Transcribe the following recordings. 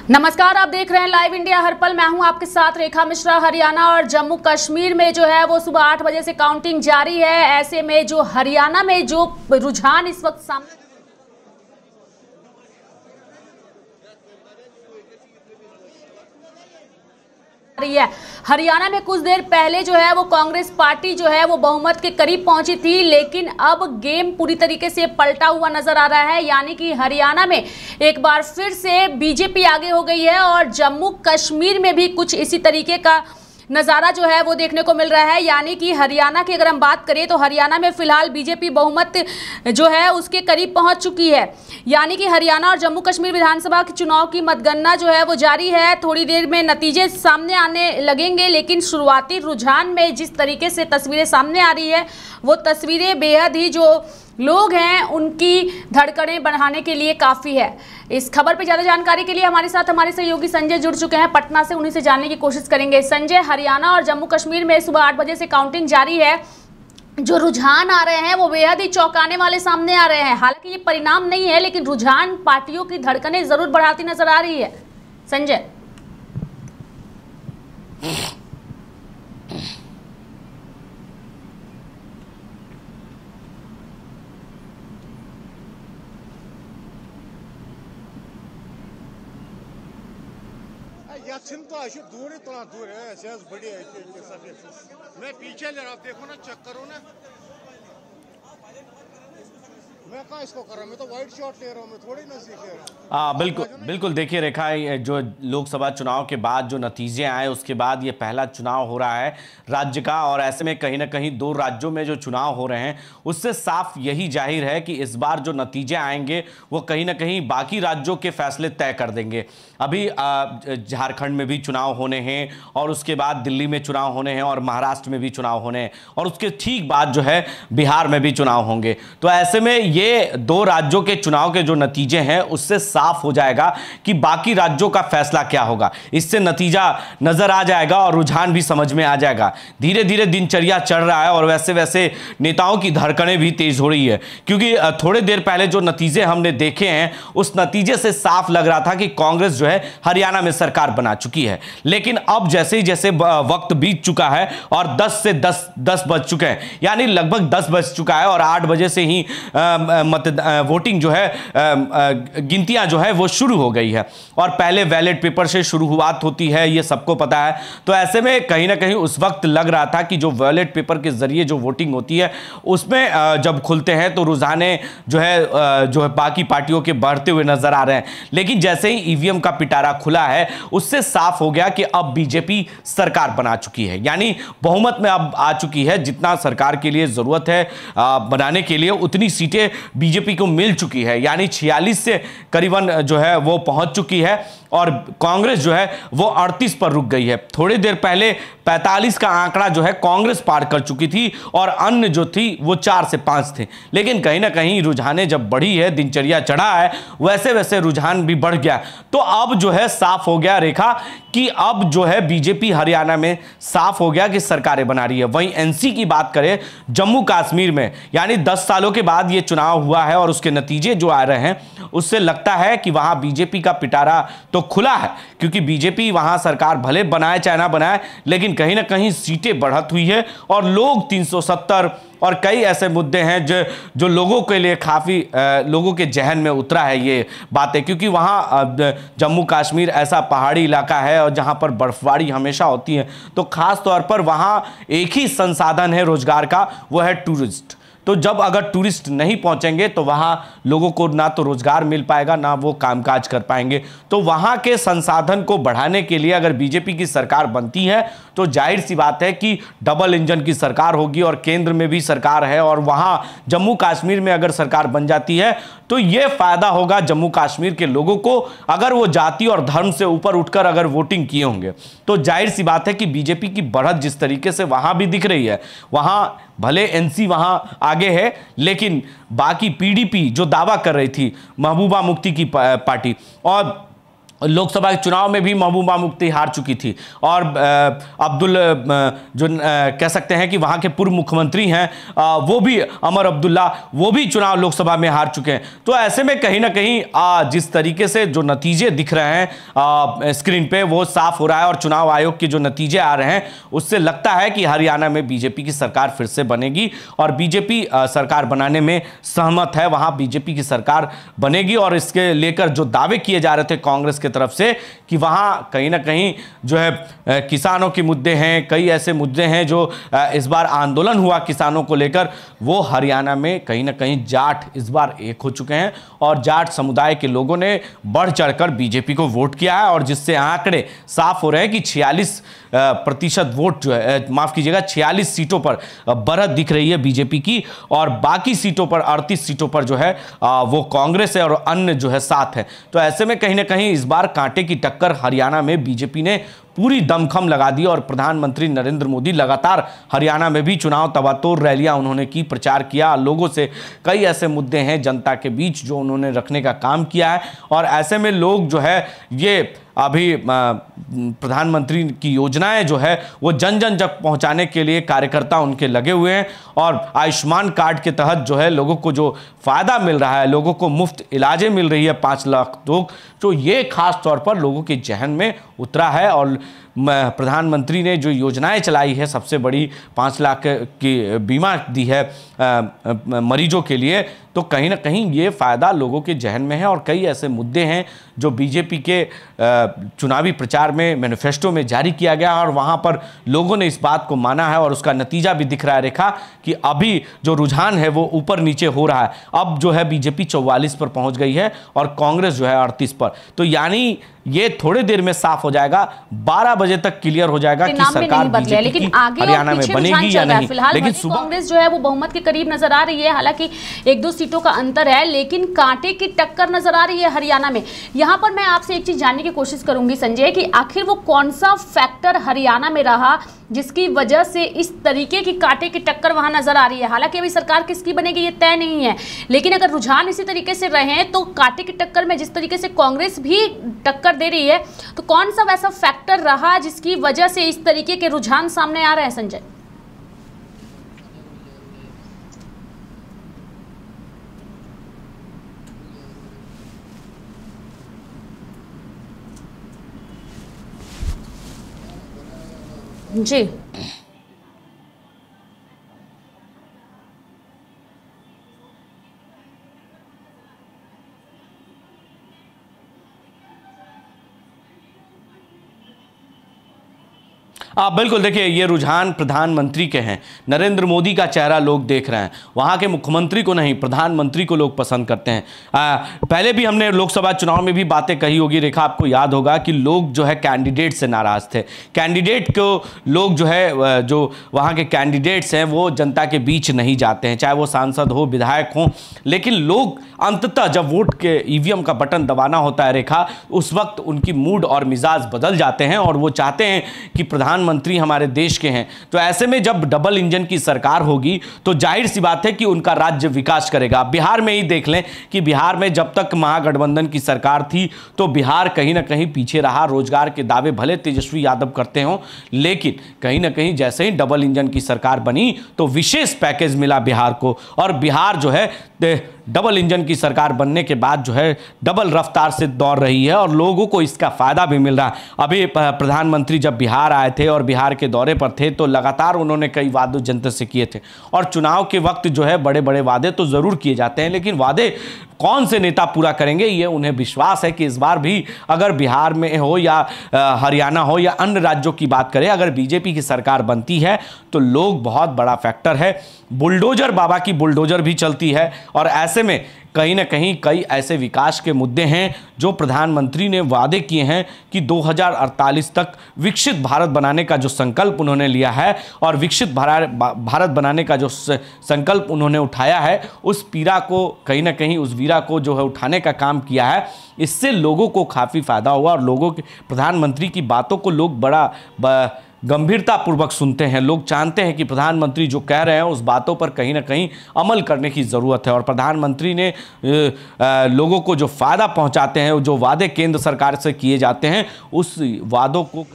नमस्कार, आप देख रहे हैं लाइव इंडिया हर पल। मैं हूं आपके साथ रेखा मिश्रा। हरियाणा और जम्मू कश्मीर में जो है वो सुबह 8 बजे से काउंटिंग जारी है। ऐसे में जो हरियाणा में जो रुझान इस वक्त सामने रही है, हरियाणा में कुछ देर पहले जो है वो कांग्रेस पार्टी जो है वो बहुमत के करीब पहुंची थी, लेकिन अब गेम पूरी तरीके से पलटा हुआ नजर आ रहा है। यानी कि हरियाणा में एक बार फिर से बीजेपी आगे हो गई है और जम्मू कश्मीर में भी कुछ इसी तरीके का नज़ारा जो है वो देखने को मिल रहा है। यानी कि हरियाणा की अगर हम बात करें तो हरियाणा में फिलहाल बीजेपी बहुमत जो है उसके करीब पहुंच चुकी है। यानी कि हरियाणा और जम्मू कश्मीर विधानसभा के चुनाव की मतगणना जो है वो जारी है। थोड़ी देर में नतीजे सामने आने लगेंगे, लेकिन शुरुआती रुझान में जिस तरीके से तस्वीरें सामने आ रही है वो तस्वीरें बेहद ही जो लोग हैं उनकी धड़कनें बढ़ाने के लिए काफ़ी है। इस खबर पे ज़्यादा जानकारी के लिए हमारे साथ हमारे सहयोगी संजय जुड़ चुके हैं पटना से, उन्हीं से जानने की कोशिश करेंगे। संजय, हरियाणा और जम्मू कश्मीर में सुबह 8 बजे से काउंटिंग जारी है। जो रुझान आ रहे हैं वो बेहद ही चौंकाने वाले सामने आ रहे हैं। हालांकि ये परिणाम नहीं है, लेकिन रुझान पार्टियों की धड़कनें जरूर बढ़ाती नजर आ रही है। संजय, दूर है बड़ी है। मैं पीछे ले रहा हूँ, देखो ना, चेक करो ना। मैं कहाँ इसको कर रहा हूँ, मैं तो वाइड शॉट ले रहा हूँ, मैं थोड़ी नजदीक ले रहा हूँ। बिल्कुल बिल्कुल। देखिए रेखा, जो लोकसभा चुनाव के बाद जो नतीजे आए उसके बाद ये पहला चुनाव हो रहा है राज्य का, और ऐसे में कहीं ना कहीं 2 राज्यों में जो चुनाव हो रहे हैं उससे साफ यही जाहिर है कि इस बार जो नतीजे आएंगे वो कहीं ना कहीं बाकी राज्यों के फैसले तय कर देंगे। अभी झारखंड में भी चुनाव होने हैं और उसके बाद दिल्ली में चुनाव होने हैं और महाराष्ट्र में भी चुनाव होने हैं और उसके ठीक बाद जो है बिहार में भी चुनाव होंगे। तो ऐसे में ये 2 राज्यों के चुनाव के जो नतीजे हैं उससे साफ हो जाएगा कि बाकी राज्यों का फैसला क्या होगा। इससे नतीजा नजर आ जाएगा और रुझान भी समझ में आ जाएगा। धीरे धीरे दिनचर्या चढ़ रहा है और वैसे वैसे नेताओं की धड़कनें भी तेज हो रही है, क्योंकि थोड़े देर पहले जो नतीजे हमने देखे हैं उस नतीजे से साफ लग रहा था कि कांग्रेस जो है हरियाणा में सरकार बना चुकी है। लेकिन अब जैसे ही जैसे वक्त बीत चुका है और 10 से 10 बज चुके हैं, यानी लगभग 10 बज चुका है और 8 बजे से ही वोटिंग जो है गिनतियां जो है वो शुरू हो गई है और पहले बैलेट पेपर से शुरुआत होती है, ये सबको पता है। तो ऐसे में कहीं ना कहीं उस वक्त लग रहा था कि जो बैलेट पेपर के जरिए जो वोटिंग होती है उसमें जब खुलते हैं तो रुझाने जो है बाकी पार्टियों के बढ़ते हुए नजर आ रहे हैं। लेकिन जैसे ही ईवीएम का पिटारा खुला है उससे साफ हो गया कि अब बीजेपी सरकार बना चुकी है, यानी बहुमत में अब आ चुकी है। जितना सरकार के लिए जरूरत है बनाने के लिए उतनी सीटें बीजेपी को मिल चुकी है, यानी 46 से करीबन जो है वो पहुंच चुकी है और कांग्रेस जो है वो 38 पर रुक गई है। थोड़ी देर पहले 45 का आंकड़ा जो है कांग्रेस पार कर चुकी थी और अन्य जो थी वो 4 से 5 थे। लेकिन कहीं ना कहीं रुझाने जब बढ़ी है, दिनचर्या चढ़ा है, वैसे वैसे रुझान भी बढ़ गया। तो अब जो है साफ हो गया रेखा कि अब जो है बीजेपी हरियाणा में साफ हो गया कि सरकारें बना रही है। वहीं एनसी की बात करें जम्मू कश्मीर में, यानी 10 सालों के बाद ये चुनाव हुआ है और उसके नतीजे जो आ रहे हैं उससे लगता है कि वहां बीजेपी का पिटारा तो खुला है, क्योंकि बीजेपी वहां सरकार भले बनाए चाहे ना बनाए, लेकिन कहीं ना कहीं सीटें बढ़त हुई है और लोग 370 और कई ऐसे मुद्दे हैं जो लोगों के लिए काफ़ी लोगों के जहन में उतरा है ये बातें, क्योंकि वहाँ जम्मू कश्मीर ऐसा पहाड़ी इलाका है और जहाँ पर बर्फबारी हमेशा होती है। तो ख़ास तौर पर वहाँ एक ही संसाधन है रोजगार का, वो है टूरिस्ट। तो जब अगर टूरिस्ट नहीं पहुंचेंगे तो वहाँ लोगों को ना तो रोजगार मिल पाएगा, ना वो कामकाज कर पाएंगे। तो वहाँ के संसाधन को बढ़ाने के लिए अगर बीजेपी की सरकार बनती है तो जाहिर सी बात है कि डबल इंजन की सरकार होगी और केंद्र में भी सरकार है, और वहाँ जम्मू कश्मीर में अगर सरकार बन जाती है तो ये फायदा होगा जम्मू कश्मीर के लोगों को। अगर वो जाति और धर्म से ऊपर उठकर अगर वोटिंग किए होंगे तो जाहिर सी बात है कि बीजेपी की बढ़त जिस तरीके से वहां भी दिख रही है, वहां भले एनसी वहां आगे है, लेकिन बाकी पीडीपी जो दावा कर रही थी, महबूबा मुफ्ती की पार्टी, और लोकसभा के चुनाव में भी महबूबा मुफ्ती हार चुकी थी और अब्दुल जो कह सकते हैं कि वहां के पूर्व मुख्यमंत्री हैं वो भी अमर अब्दुल्ला, वो भी चुनाव लोकसभा में हार चुके हैं। तो ऐसे में कहीं ना कहीं जिस तरीके से जो नतीजे दिख रहे हैं स्क्रीन पे वो साफ हो रहा है और चुनाव आयोग के जो नतीजे आ रहे हैं उससे लगता है कि हरियाणा में बीजेपी की सरकार फिर से बनेगी और बीजेपी सरकार बनाने में सहमत है, वहां बीजेपी की सरकार बनेगी। और इसके लेकर जो दावे किए जा रहे थे कांग्रेस की तरफ से कि वहां कहीं ना कहीं जो है किसानों के मुद्दे हैं, कई ऐसे मुद्दे हैं जो इस बार आंदोलन हुआ किसानों को लेकर, वो हरियाणा में कहीं ना कहीं जाट इस बार एक हो चुके हैं और जाट समुदाय के लोगों ने बढ़ चढ़कर बीजेपी को वोट किया है और जिससे आंकड़े साफ हो रहे हैं कि 46% वोट जो है, माफ कीजिएगा 46 सीटों पर बढ़त दिख रही है बीजेपी की और बाकी सीटों पर 38 सीटों पर जो है वो कांग्रेस है और अन्य जो है 7 है। तो ऐसे में कहीं ना कहीं इस बार कांटे की टक्कर हरियाणा में बीजेपी ने पूरी दमखम लगा दी और प्रधानमंत्री नरेंद्र मोदी लगातार हरियाणा में भी चुनाव तबातोर रैलियां उन्होंने की, प्रचार किया, लोगों से कई ऐसे मुद्दे हैं जनता के बीच जो उन्होंने रखने का काम किया है। और ऐसे में लोग जो है ये अभी प्रधानमंत्री की योजनाएं जो है वो जन जन तक पहुंचाने के लिए कार्यकर्ता उनके लगे हुए हैं और आयुष्मान कार्ड के तहत जो है लोगों को जो फायदा मिल रहा है, लोगों को मुफ्त इलाजें मिल रही है 5 लाख लोग, तो ये खास तौर पर लोगों के जहन में उतरा है। और प्रधानमंत्री ने जो योजनाएं चलाई है, सबसे बड़ी 5 लाख की बीमा दी है मरीजों के लिए, तो कहीं ना कहीं ये फायदा लोगों के जहन में है। और कई ऐसे मुद्दे हैं जो बीजेपी के चुनावी प्रचार में मैनिफेस्टो में जारी किया गया और वहां पर लोगों ने इस बात को माना है और उसका नतीजा भी दिख रहा है रेखा कि अभी जो रुझान है वो ऊपर नीचे हो रहा है। अब जो है बीजेपी 44 पर पहुंच गई है और कांग्रेस जो है 38 पर। तो यानी ये थोड़ी देर में साफ हो जाएगा, 12 बजे तक क्लियर हो जाएगा कि सरकार बीजेपी की हरियाणा में बनेगी या नहीं। लेकिन कांग्रेस जो है वो बहुमत के करीब नजर आ रही है, हालांकि 1-2 सीटों का अंतर है, लेकिन कांटे की टक्कर नजर आ रही है हरियाणा में। यहां पर मैं आपसे एक चीज जानने की कोशिश करूंगी संजय कि आखिर वो कौन सा फैक्टर हरियाणा में रहा जिसकी वजह से इस तरीके की कांटे की टक्कर वहां नजर आ रही है। हालांकि अभी सरकार किसकी बनेगी ये तय नहीं है, लेकिन अगर रुझान इसी तरीके से रहे तो कांटे की टक्कर में जिस तरीके से कांग्रेस भी टक्कर दे रही है, तो कौन सा वैसा फैक्टर रहा जिसकी वजह से इस तरीके के रुझान सामने आ रहे हैं संजय? जी बिल्कुल, देखिए ये रुझान प्रधानमंत्री के हैं, नरेंद्र मोदी का चेहरा लोग देख रहे हैं, वहाँ के मुख्यमंत्री को नहीं, प्रधानमंत्री को लोग पसंद करते हैं। पहले भी हमने लोकसभा चुनाव में भी बातें कही होगी रेखा, आपको याद होगा कि लोग जो है कैंडिडेट से नाराज थे, कैंडिडेट को लोग जो है जो वहाँ के कैंडिडेट्स हैं वो जनता के बीच नहीं जाते हैं, चाहे वो सांसद हो, विधायक हो, लेकिन लोग अंततः जब वोट के ईवीएम का बटन दबाना होता है रेखा, उस वक्त उनकी मूड और मिजाज बदल जाते हैं और वो चाहते हैं कि प्रधानमंत्री हमारे देश के हैं। तो ऐसे में जब डबल इंजन की सरकार होगी तो जाहिर सी बात है कि उनका राज्य विकास करेगा। बिहार में ही देख लें कि बिहार में जब तक महागठबंधन की सरकार थी तो बिहार कहीं ना कहीं पीछे रहा, रोजगार के दावे भले तेजस्वी यादव करते हों, लेकिन कहीं ना कहीं जैसे ही डबल इंजन की सरकार बनी तो विशेष पैकेज मिला बिहार को, और बिहार जो है डबल इंजन की सरकार बनने के बाद जो है डबल रफ्तार से दौड़ रही है और लोगों को इसका फायदा भी मिल रहा है। अभी प्रधानमंत्री जब बिहार आए थे और बिहार के दौरे पर थे तो लगातार उन्होंने कई वादे जनता से किए थे, और चुनाव के वक्त जो है बड़े बड़े वादे तो जरूर किए जाते हैं, लेकिन वादे कौन से नेता पूरा करेंगे ये उन्हें विश्वास है कि इस बार भी अगर बिहार में हो या हरियाणा हो या अन्य राज्यों की बात करें, अगर बीजेपी की सरकार बनती है तो लोग बहुत बड़ा फैक्टर है, बुलडोजर बाबा की बुलडोजर भी चलती है। और ऐसे में कहीं ना कहीं कई ऐसे विकास के मुद्दे हैं जो प्रधानमंत्री ने वादे किए हैं कि 2048 तक विकसित भारत बनाने का जो संकल्प उन्होंने लिया है और विकसित भारत बनाने का जो संकल्प उन्होंने उठाया है, उस पीड़ा को कहीं ना कहीं उस वीरा को जो है उठाने का काम किया है। इससे लोगों को काफ़ी फायदा हुआ और लोगों के प्रधानमंत्री की बातों को लोग बड़ा गंभीरता पूर्वक सुनते हैं। लोग जानते हैं कि प्रधानमंत्री जो कह रहे हैं उस बातों पर कहीं ना कहीं अमल करने की ज़रूरत है, और प्रधानमंत्री ने लोगों को जो फ़ायदा पहुंचाते हैं, जो वादे केंद्र सरकार से किए जाते हैं, उस वादों को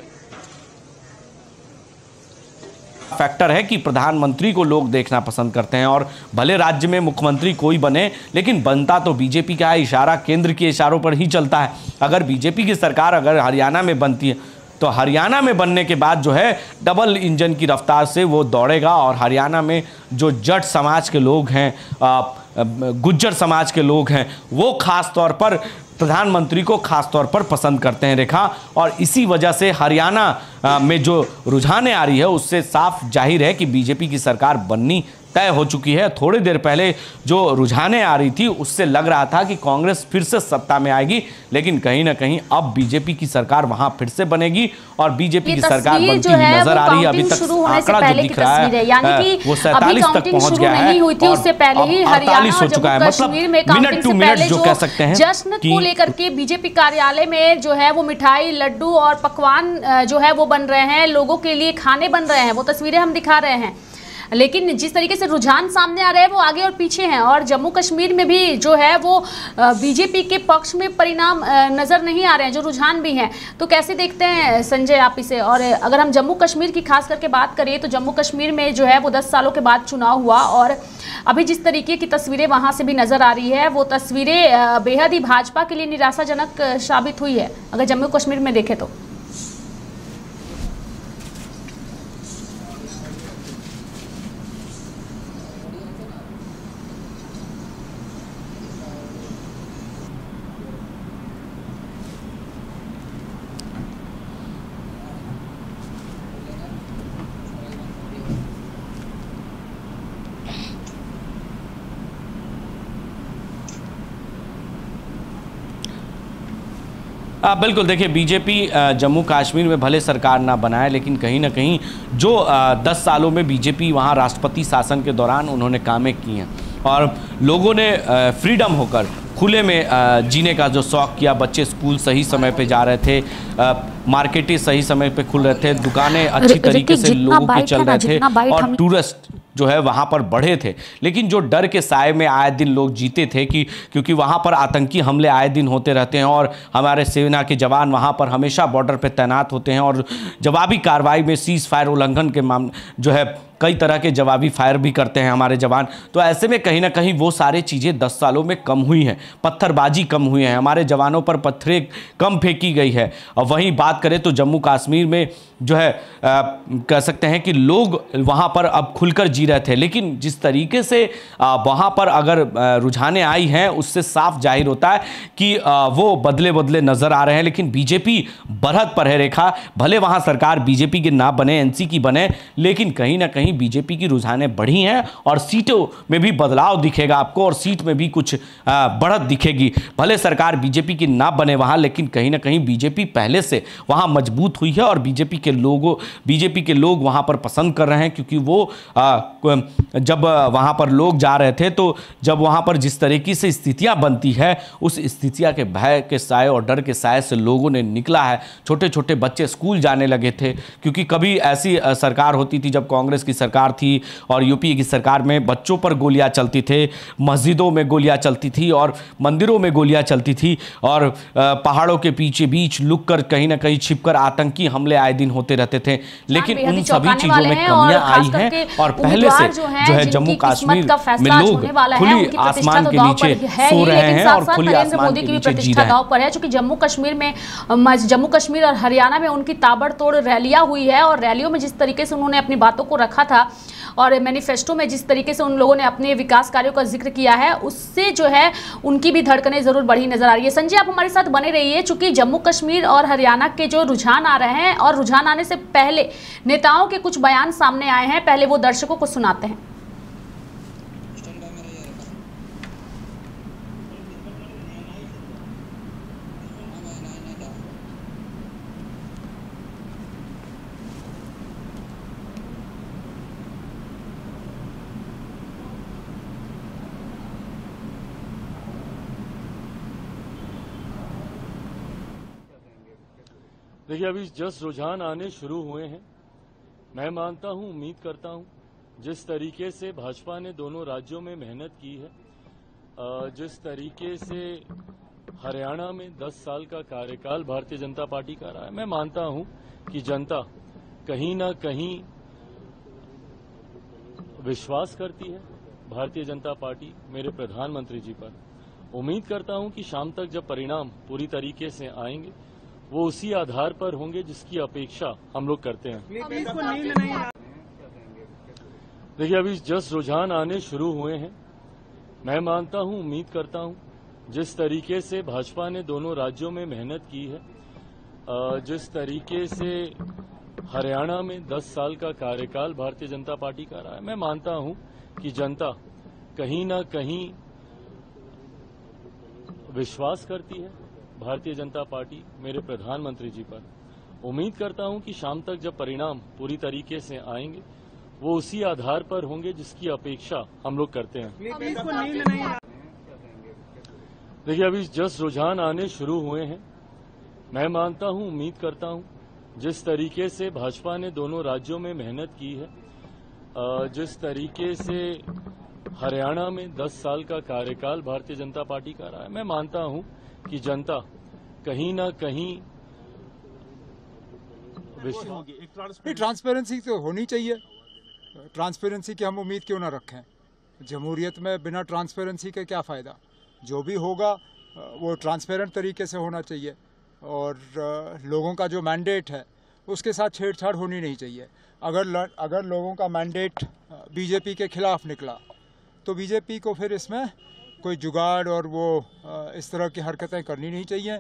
फैक्टर है कि प्रधानमंत्री को लोग देखना पसंद करते हैं। और भले राज्य में मुख्यमंत्री कोई बने, लेकिन बनता तो बीजेपी का है। इशारा केंद्र के इशारों पर ही चलता है। अगर बीजेपी की सरकार अगर हरियाणा में बनती है तो हरियाणा में बनने के बाद जो है डबल इंजन की रफ्तार से वो दौड़ेगा, और हरियाणा में जो जट समाज के लोग हैं, गुज्जर समाज के लोग हैं, वो खास तौर पर प्रधानमंत्री को खास तौर पर पसंद करते हैं रेखा। और इसी वजह से हरियाणा में जो रुझानें आ रही है उससे साफ जाहिर है कि बीजेपी की सरकार बननी तय हो चुकी है। थोड़ी देर पहले जो रुझानें आ रही थी उससे लग रहा था कि कांग्रेस फिर से सत्ता में आएगी, लेकिन कहीं ना कहीं अब बीजेपी की सरकार वहां फिर से बनेगी और बीजेपी की सरकार बनती हुई नजर आ रही है। अभी तक आंकड़ा जो दिख रहा है वो 47 तक पहुंच गया है और 48 हो चुका है। मतलब मिनट टू मिनट जो कह सकते हैं। जश्न को लेकर के बीजेपी कार्यालय में जो है वो मिठाई, लड्डू और पकवान जो है वो बन रहे हैं, लोगों के लिए खाने बन रहे हैं, वो तस्वीरें हम दिखा रहे हैं। लेकिन जिस तरीके से रुझान सामने आ रहे हैं वो आगे और पीछे हैं, और जम्मू कश्मीर में भी जो है वो बीजेपी के पक्ष में परिणाम नज़र नहीं आ रहे हैं, जो रुझान भी हैं। तो कैसे देखते हैं संजय आप इसे? और अगर हम जम्मू कश्मीर की खास करके बात करें तो जम्मू कश्मीर में जो है वो 10 सालों के बाद चुनाव हुआ, और अभी जिस तरीके की तस्वीरें वहाँ से भी नज़र आ रही है वो तस्वीरें बेहद ही भाजपा के लिए निराशाजनक साबित हुई है अगर जम्मू कश्मीर में देखें तो। बिल्कुल, देखिए बीजेपी जम्मू कश्मीर में भले सरकार ना बनाए, लेकिन कहीं ना कहीं जो 10 सालों में बीजेपी वहाँ राष्ट्रपति शासन के दौरान उन्होंने कामें की हैं और लोगों ने फ्रीडम होकर खुले में जीने का जो शौक़ किया। बच्चे स्कूल सही समय पे जा रहे थे, मार्केटें सही समय पे खुल रहे थे, दुकानें अच्छी तरीके से लोगों के चल रहे थे और टूरिस्ट जो है वहाँ पर बढ़े थे। लेकिन जो डर के साए में आए दिन लोग जीते थे कि क्योंकि वहाँ पर आतंकी हमले आए दिन होते रहते हैं और हमारे सेना के जवान वहाँ पर हमेशा बॉर्डर पे तैनात होते हैं और जवाबी कार्रवाई में सीज फायर उल्लंघन के मामले जो है कई तरह के जवाबी फायर भी करते हैं हमारे जवान। तो ऐसे में कहीं ना कहीं वो सारी चीज़ें 10 सालों में कम हुई हैं, पत्थरबाजी कम हुई है, हमारे जवानों पर पत्थरें कम फेंकी गई है। और वहीं बात करें तो जम्मू कश्मीर में जो है कह सकते हैं कि लोग वहाँ पर अब खुलकर जी रहे थे, लेकिन जिस तरीके से वहाँ पर अगर रुझानें आई हैं उससे साफ जाहिर होता है कि वो बदले बदले नज़र आ रहे हैं। लेकिन बीजेपी बढ़त पर है रेखा, भले वहाँ सरकार बीजेपी की ना बने, एनसी की बने, लेकिन कहीं ना कहीं बीजेपी की रुझानें बढ़ी हैं और सीटों में भी बदलाव दिखेगा आपको और सीट में भी कुछ बढ़त दिखेगी। भले सरकार बीजेपी की ना बने वहाँ, लेकिन कहीं ना कहीं बीजेपी पहले से वहाँ मजबूत हुई है और बीजेपी के लोग वहाँ पर पसंद कर रहे हैं, क्योंकि वो जब वहाँ पर लोग जा रहे थे तो जब वहाँ पर जिस तरीके से स्थितियाँ बनती है उस स्थितियाँ के भय के साए और डर के साए से लोगों ने निकला है। छोटे छोटे बच्चे स्कूल जाने लगे थे, क्योंकि कभी ऐसी सरकार होती थी जब कांग्रेस की सरकार थी और यूपी की सरकार में बच्चों पर गोलियां चलती थी, मस्जिदों में गोलियां चलती थी और मंदिरों में गोलियां चलती थी और पहाड़ों के पीछे बीच लुक कर कहीं ना कहीं छिपकर आतंकी हमले आए दिन होते रहते थे। लेकिन उन सभी चीजों में कमियां आई हैं और पहले से जो है जम्मू कश्मीर में लोग खुली आसमान के नीचे सो रहे हैं और खुली आसमान के नीचे जी रहे हैं पर है। चूंकि जम्मू कश्मीर और हरियाणा में उनकी ताबड़तोड़ रैलियां हुई है और रैलियों में जिस तरीके से उन्होंने अपनी बातों को रखा था और मैनिफेस्टो में जिस तरीके से उन लोगों ने अपने विकास कार्यों का जिक्र किया है, उससे जो है उनकी भी धड़कनें जरूर बढ़ी नजर आ रही है। संजय, आप हमारे साथ बने रहिए, चूंकि जम्मू कश्मीर और हरियाणा के जो रुझान आ रहे हैं और रुझान आने से पहले नेताओं के कुछ बयान सामने आए हैं, पहले वो दर्शकों को सुनाते हैं। देखिए, अभी जस्ट रुझान आने शुरू हुए हैं मैं मानता हूं, उम्मीद करता हूं, जिस तरीके से भाजपा ने दोनों राज्यों में मेहनत की है, जिस तरीके से हरियाणा में 10 साल का कार्यकाल भारतीय जनता पार्टी का रहा है, मैं मानता हूं कि जनता कहीं ना कहीं विश्वास करती है भारतीय जनता पार्टी मेरे प्रधानमंत्री जी पर। उम्मीद करता हूं कि शाम तक जब परिणाम पूरी तरीके से आएंगे वो उसी आधार पर होंगे जिसकी अपेक्षा हम लोग करते हैं। देखिए, अभी जस्ट रुझान आने शुरू हुए हैं। मैं मानता हूं, उम्मीद करता हूं, जिस तरीके से भाजपा ने दोनों राज्यों में मेहनत की है, जिस तरीके से हरियाणा में 10 साल का कार्यकाल भारतीय जनता पार्टी का रहा है, मैं मानता हूं कि जनता कहीं ना कहीं विश्वास करती है भारतीय जनता पार्टी मेरे प्रधानमंत्री जी पर। उम्मीद करता हूं कि शाम तक जब परिणाम पूरी तरीके से आएंगे वो उसी आधार पर होंगे जिसकी अपेक्षा हम लोग करते हैं। देखिए, अभी जस्ट रुझान आने शुरू हुए हैं। मैं मानता हूं, उम्मीद करता हूं, जिस तरीके से भाजपा ने दोनों राज्यों में मेहनत की है, जिस तरीके से हरियाणा में 10 साल का कार्यकाल भारतीय जनता पार्टी का रहा है, मैं मानता हूं कि जनता कहीं ना कहीं ट्रांसपेरेंसी तो होनी चाहिए। ट्रांसपेरेंसी की हम उम्मीद क्यों ना रखें? जमहूरियत में बिना ट्रांसपेरेंसी के क्या फ़ायदा? जो भी होगा वो ट्रांसपेरेंट तरीके से होना चाहिए और लोगों का जो मैंडेट है उसके साथ छेड़छाड़ होनी नहीं चाहिए। अगर लोगों का मैंडेट बीजेपी के खिलाफ निकला तो बीजेपी को फिर इसमें कोई जुगाड़ और वो इस तरह की हरकतें करनी नहीं चाहिए।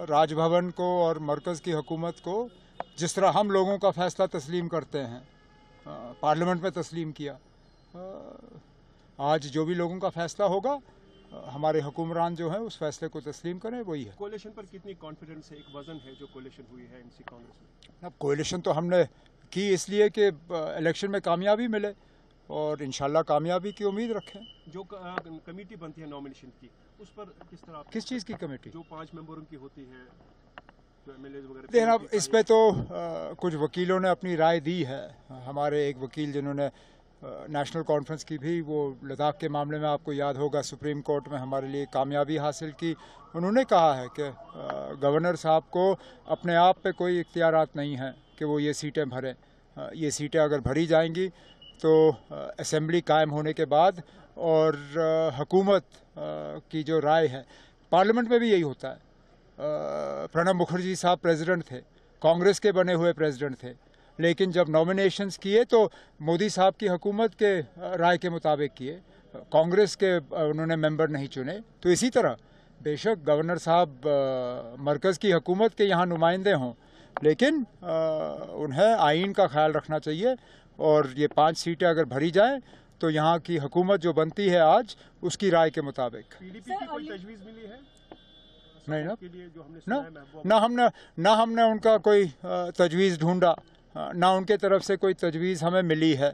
राजभवन को और मरकज़ की हुकूमत को जिस तरह हम लोगों का फ़ैसला तस्लीम करते हैं, पार्लियामेंट में तस्लीम किया, आज जो भी लोगों का फ़ैसला होगा हमारे हुक्मरान जो हैं उस फैसले को तस्लीम करें, वही है। कोalition पर कितनी कॉन्फिडेंस है? एक वजन है जो कोalition हुई है एनसी कांग्रेस में। अब कोalition तो हमने की इसलिए कि इलेक्शन में कामयाबी मिले और इंशाल्लाह कामयाबी की उम्मीद रखें। जो कमेटी बनती है नॉमिनेशन की, उस पर किस तरह? किस चीज़ की कमेटी? जो 5 मेंबरों की होती है, जो एमएलए वगैरह। देखिए, अब इस पे तो कुछ वकीलों ने अपनी राय दी है। हमारे एक वकील जिन्होंने नेशनल कॉन्फ्रेंस की भी, वो लद्दाख के मामले में आपको याद होगा सुप्रीम कोर्ट में हमारे लिए कामयाबी हासिल की, उन्होंने कहा है कि गवर्नर साहब को अपने आप पे कोई इख्तियारात नहीं है कि वो ये सीटें भरें। ये सीटें अगर भरी जाएंगी तो असेंबली कायम होने के बाद और हुकूमत की जो राय है, पार्लियामेंट में भी यही होता है। प्रणब मुखर्जी साहब प्रेसिडेंट थे, कांग्रेस के बने हुए प्रेसिडेंट थे, लेकिन जब नॉमिनेशंस किए तो मोदी साहब की हुकूमत के राय के मुताबिक किए, कांग्रेस के उन्होंने मेंबर नहीं चुने। तो इसी तरह बेशक गवर्नर साहब मरकज़ की हुकूमत के यहाँ नुमाइंदे हों, लेकिन उन्हें आइन का ख्याल रखना चाहिए और ये 5 सीटें अगर भरी जाएं तो यहाँ की हुकूमत जो बनती है आज उसकी राय के मुताबिक। पीडीपी की कोई तजवीज़ मिली है? नहीं ना, के लिए जो हमने सुना है, ना हमने उनका कोई तजवीज़ ढूंढा, ना उनके तरफ से कोई तजवीज़ हमें मिली है।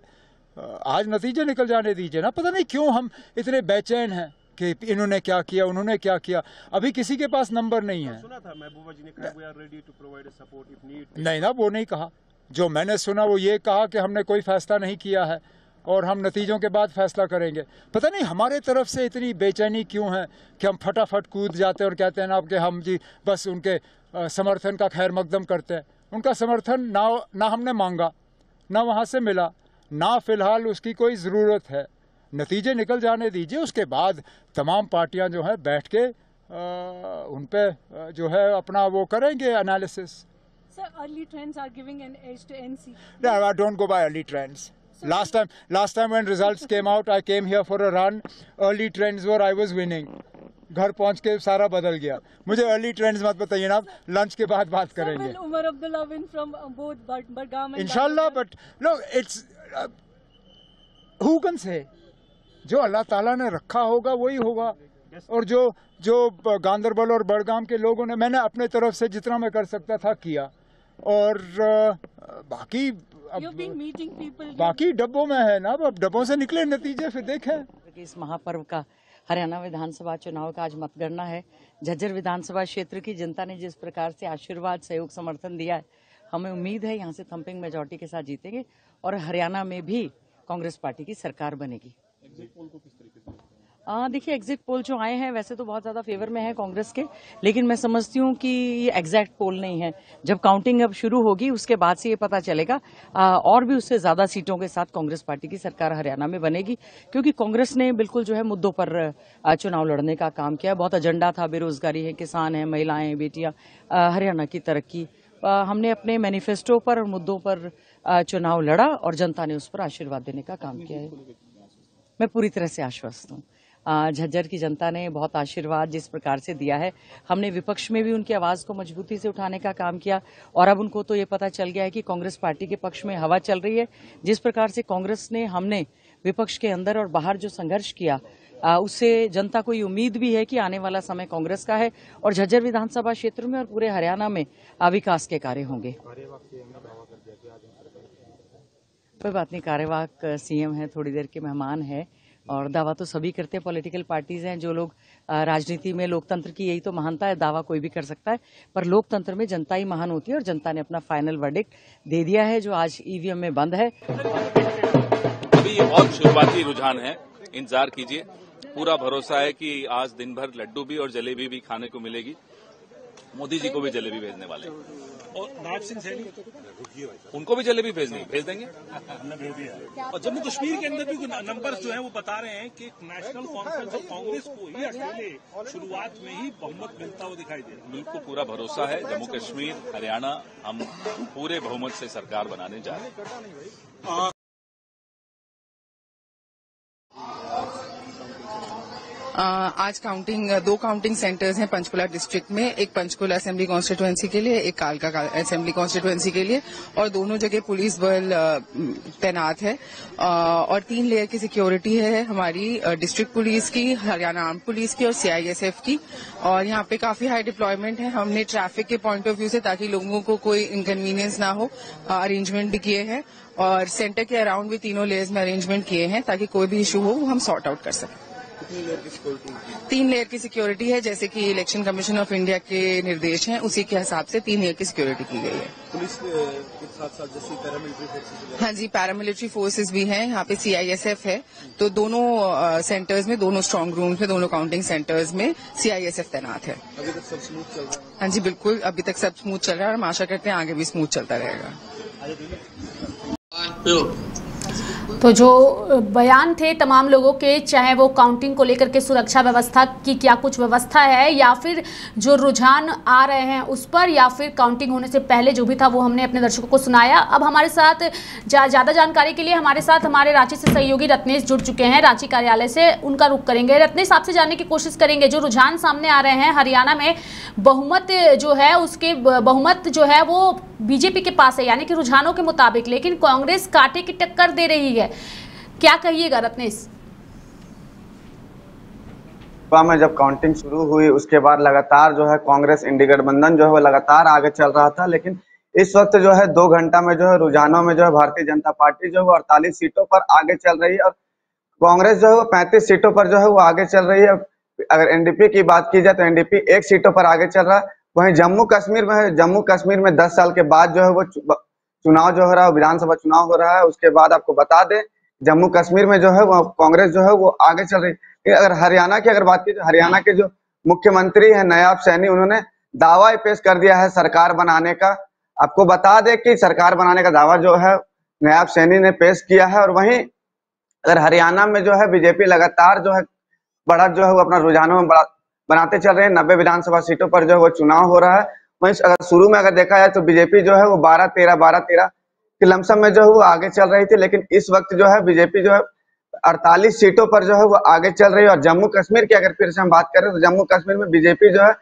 आज नतीजे निकल जाने दीजिए ना। पता नहीं क्यों हम इतने बेचैन हैं कि इन्होंने क्या किया, उन्होंने क्या किया। अभी किसी के पास नंबर नहीं है। सुना था महबूबा जी ने कहा we are ready to provide support if need. नहीं ना, वो नहीं कहा। जो मैंने सुना वो ये कहा कि हमने कोई फैसला नहीं किया है और हम नतीजों के बाद फैसला करेंगे। पता नहीं हमारे तरफ से इतनी बेचैनी क्यों है कि हम फटाफट कूद जाते हैं और कहते हैं ना कि हम जी बस उनके समर्थन का खैर मकदम करते हैं। उनका समर्थन ना हमने मांगा, ना वहाँ से मिला, ना फिलहाल उसकी कोई ज़रूरत है। नतीजे निकल जाने दीजिए, उसके बाद तमाम पार्टियां जो है बैठ के उन पे जो है अपना वो करेंगे analysis. Sir, early trends are giving an edge to NC. No, I don't go by early trends. Last time when results came out, I came here for a run. Early trends were I was winning. घर पहुंच के सारा बदल गया। मुझे early trends मत बताइए ना, लंच के बाद बात करेंगे। Umar Abdullah win from both Budgam and इंशाल्लाह, but no, it's who can say? जो अल्लाह ताला ने रखा होगा वही होगा। और जो गांदरबल और बड़गाम के लोगों ने, मैंने अपने तरफ से जितना मैं कर सकता था किया और बाकी बाकी डब्बों में है ना। अब डब्बों से निकले नतीजे फिर देखें। इस महापर्व का हरियाणा विधानसभा चुनाव का आज मतगणना है। झज्जर विधानसभा क्षेत्र की जनता ने जिस प्रकार से आशीर्वाद, सहयोग, समर्थन दिया है, हमें उम्मीद है यहाँ से थम्पिंग मेजॉरिटी के साथ जीतेंगे और हरियाणा में भी कांग्रेस पार्टी की सरकार बनेगी। एग्जिट पोल को किस तरीके से? देखिए, एग्जिट पोल जो आए हैं वैसे तो बहुत ज्यादा फेवर में है कांग्रेस के, लेकिन मैं समझती हूँ कि ये एग्जैक्ट पोल नहीं है। जब काउंटिंग अब शुरू होगी उसके बाद से ये पता चलेगा और भी उससे ज्यादा सीटों के साथ कांग्रेस पार्टी की सरकार हरियाणा में बनेगी, क्योंकि कांग्रेस ने बिल्कुल जो है मुद्दों पर चुनाव लड़ने का काम किया। बहुत एजेंडा था, बेरोजगारी है, किसान है, महिलाएं, बेटियां, हरियाणा की तरक्की। हमने अपने मैनिफेस्टो पर और मुद्दों पर चुनाव लड़ा और जनता ने उस पर आशीर्वाद देने का काम किया है। मैं पूरी तरह से आश्वस्त हूँ। झज्जर की जनता ने बहुत आशीर्वाद जिस प्रकार से दिया है, हमने विपक्ष में भी उनकी आवाज को मजबूती से उठाने का काम किया और अब उनको तो ये पता चल गया है कि कांग्रेस पार्टी के पक्ष में हवा चल रही है। जिस प्रकार से कांग्रेस ने हमने विपक्ष के अंदर और बाहर जो संघर्ष किया, उससे जनता को ये उम्मीद भी है कि आने वाला समय कांग्रेस का है और झज्जर विधानसभा क्षेत्र में और पूरे हरियाणा में विकास के कार्य होंगे। कोई बात नहीं, कार्यवाहक सीएम है, थोड़ी देर के मेहमान है और दावा तो सभी करते हैं। पॉलिटिकल पार्टीज हैं जो लोग राजनीति में, लोकतंत्र की यही तो महानता है, दावा कोई भी कर सकता है, पर लोकतंत्र में जनता ही महान होती है और जनता ने अपना फाइनल वर्डिक्ट दे दिया है जो आज ईवीएम में बंद है। अभी ये बहुत शुरुआती रुझान है, इंतजार कीजिए। पूरा भरोसा है कि आज दिन भर लड्डू भी और जलेबी भी खाने को मिलेगी। मोदी जी को भी जलेबी भेजने वाले हैं और नायब सिंह सैनी उनको भी जलेबी भेज देंगे। हमने भेज दिया। और जम्मू कश्मीर के अंदर भी नंबर्स जो है वो बता रहे हैं कि नेशनल कॉन्फ्रेंस और कांग्रेस को ही अकेले शुरुआत में ही बहुमत मिलता हुआ दिखाई दे रहा है। बिल्कुल पूरा भरोसा है, जम्मू कश्मीर, हरियाणा हम पूरे बहुमत से सरकार बनाने जा रहे हैं। आज दो काउंटिंग सेंटर्स हैं पंचकुला डिस्ट्रिक्ट में, एक पंचकुला असेंबली कॉन्स्टिट्यूएंसी के लिए, एक कालका असेंबली कॉन्स्टिट्यूएंसी के लिए, और दोनों जगह पुलिस बल तैनात है और 3 लेयर की सिक्योरिटी है हमारी डिस्ट्रिक्ट पुलिस की, हरियाणा आर्म पुलिस की और सीआईएसएफ की। और यहाँ पे काफी हाई डिप्लॉयमेंट है। हमने ट्रैफिक के पॉइंट ऑफ व्यू से, ताकि लोगों को कोई इनकन्वीनियंस ना हो, अरेंजमेंट भी किए हैं और सेंटर के अराउंड भी तीनों लेयर्स में अरेंजमेंट किए हैं ताकि कोई भी इशू हो वो हम सॉर्ट आउट कर सकें। 3 लेयर की सिक्योरिटी है, जैसे कि इलेक्शन कमीशन ऑफ इंडिया के निर्देश हैं, उसी के हिसाब से 3 लेयर की सिक्योरिटी की गई है। पुलिस के साथ साथ जैसे पैरामिलिट्री फोर्सेस? हाँ जी, पैरामिलिट्री फोर्सेस भी हैं, यहाँ पे सीआईएसएफ है। तो दोनों सेंटर्स में, दोनों स्ट्रांग रूम्स में, दोनों काउंटिंग सेंटर्स में सीआईएसएफ तैनात है। अभी तक सब स्मूथ चल रहा है? हाँ जी बिल्कुल, अभी तक सब स्मूथ चल रहा है और हम आशा करते हैं आगे भी स्मूथ चलता रहेगा। तो जो बयान थे तमाम लोगों के, चाहे वो काउंटिंग को लेकर के सुरक्षा व्यवस्था की क्या कुछ व्यवस्था है या फिर जो रुझान आ रहे हैं उस पर, या फिर काउंटिंग होने से पहले जो भी था वो हमने अपने दर्शकों को सुनाया। अब हमारे साथ ज़्यादा जानकारी के लिए हमारे साथ हमारे रांची से सहयोगी रत्नेश जुड़ चुके हैं, रांची कार्यालय से उनका रुख करेंगे। रत्नेश, आपसे जानने की कोशिश करेंगे, जो रुझान सामने आ रहे हैं हरियाणा में बहुमत जो है उसके बहुमत जो है वो बीजेपी के पास है, यानी कि रुझानों के मुताबिक, लेकिन कांग्रेस कांटे की टक्कर दे रही है, क्या कहिएगा रत्नेश? में जब काउंटिंग शुरू हुई उसके बाद लगातार जो है कांग्रेस इंडी गठबंधन जो है वो लगातार आगे चल रहा था, लेकिन इस वक्त जो है 2 घंटा में जो है रुझानों में जो है भारतीय जनता पार्टी जो है वो 48 सीटों पर आगे चल रही है और कांग्रेस जो है वो 35 सीटों पर जो है वो आगे चल रही है। अगर एनडीपी की बात की जाए तो एनडीपी 1 सीटों पर आगे चल रहा है। वहीं जम्मू कश्मीर में 10 साल के बाद जो है वो चुनाव जो हो रहा है, विधानसभा चुनाव हो रहा है। उसके बाद आपको बता दें जम्मू कश्मीर में जो है वो कांग्रेस जो है वो आगे चल रही है। अगर हरियाणा की अगर बात की तो हरियाणा के जो मुख्यमंत्री है नायब सैनी, उन्होंने दावा पेश कर दिया है सरकार बनाने का। आपको बता दें कि सरकार बनाने का दावा जो है नायब सैनी ने पेश किया है। और वहीं अगर हरियाणा में जो है बीजेपी लगातार जो है बड़ा जो है वो अपना रुझानों में बनाते चल रहे हैं। 90 विधानसभा सीटों पर जो है वो चुनाव हो रहा है। वहीं अगर शुरू में अगर देखा जाए तो बीजेपी जो है वो 12-13 के लमसम में जो है वो आगे चल रही थी, लेकिन इस वक्त जो है बीजेपी जो है 48 सीटों पर जो है वो आगे चल रही है। और जम्मू कश्मीर की अगर फिर से हम बात करें तो जम्मू कश्मीर में बीजेपी जो है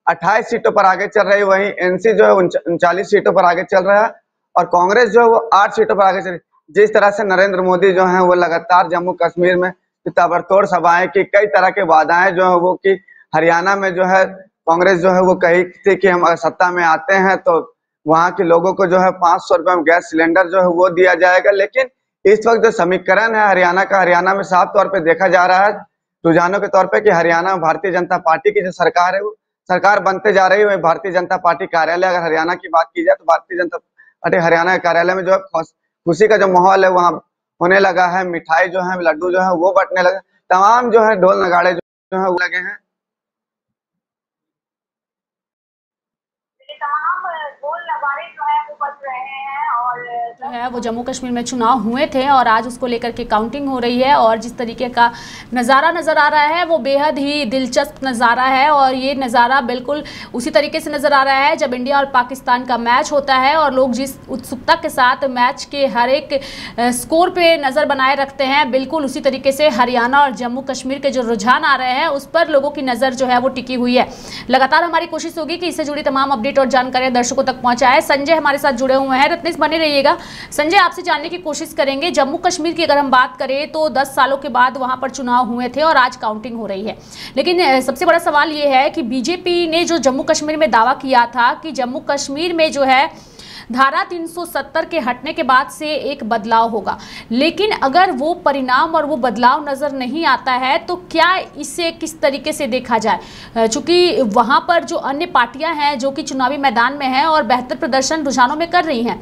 28 सीटों पर आगे चल रही है। वहीं एनसी जो है 39 सीटों पर आगे चल रहा है और कांग्रेस जो है वो 8 सीटों पर आगे चल रही है। जिस तरह से नरेंद्र मोदी जो है वो लगातार जम्मू कश्मीर में ताबड़तोड़ सभाएं की, कई तरह के वादाएं जो है वो की, हरियाणा में जो है कांग्रेस जो है वो कही थी कि हम अगर सत्ता में आते हैं तो वहां के लोगों को जो है 500 रुपए में गैस सिलेंडर जो है वो दिया जाएगा। लेकिन इस वक्त जो समीकरण है हरियाणा का, हरियाणा में साफ तौर पे देखा जा रहा है रुझानों के तौर पे कि हरियाणा में भारतीय जनता पार्टी की जो सरकार है वो सरकार बनते जा रही है। भारतीय जनता पार्टी कार्यालय अगर हरियाणा की बात की जाए तो भारतीय जनता हरियाणा के कार्यालय में जो है खुशी का जो माहौल है वहाँ होने लगा है। मिठाई जो है, लड्डू जो है वो बंटने लगे, तमाम जो है ढोल नगाड़े जो है वो लगे हैं। जो है वो जम्मू कश्मीर में चुनाव हुए थे और आज उसको लेकर के काउंटिंग हो रही है और जिस तरीके का नज़ारा नज़र आ रहा है वो बेहद ही दिलचस्प नज़ारा है। और ये नज़ारा बिल्कुल उसी तरीके से नज़र आ रहा है जब इंडिया और पाकिस्तान का मैच होता है और लोग जिस उत्सुकता के साथ मैच के हर एक स्कोर पे नज़र बनाए रखते हैं, बिल्कुल उसी तरीके से हरियाणा और जम्मू कश्मीर के जो रुझान आ रहे हैं उस पर लोगों की नज़र जो है वो टिकी हुई है। लगातार हमारी कोशिश होगी कि इससे जुड़ी तमाम अपडेट और जानकारियाँ दर्शकों तक पहुँचाए। संजय हमारे साथ जुड़े हुए हैं, रत्नेश बने रहिएगा। संजय, आपसे जानने की कोशिश करेंगे, जम्मू कश्मीर की अगर हम बात करें तो 10 सालों के बाद वहां पर चुनाव हुए थे और आज काउंटिंग हो रही है, लेकिन सबसे बड़ा सवाल ये है कि बीजेपी ने जो जम्मू कश्मीर में दावा किया था कि जम्मू कश्मीर में जो है धारा 370 के हटने के बाद से एक बदलाव होगा, लेकिन अगर वो परिणाम और वो बदलाव नज़र नहीं आता है तो क्या इसे किस तरीके से देखा जाए? चूंकि वहाँ पर जो अन्य पार्टियां हैं जो कि चुनावी मैदान में हैं और बेहतर प्रदर्शन रुझानों में कर रही हैं,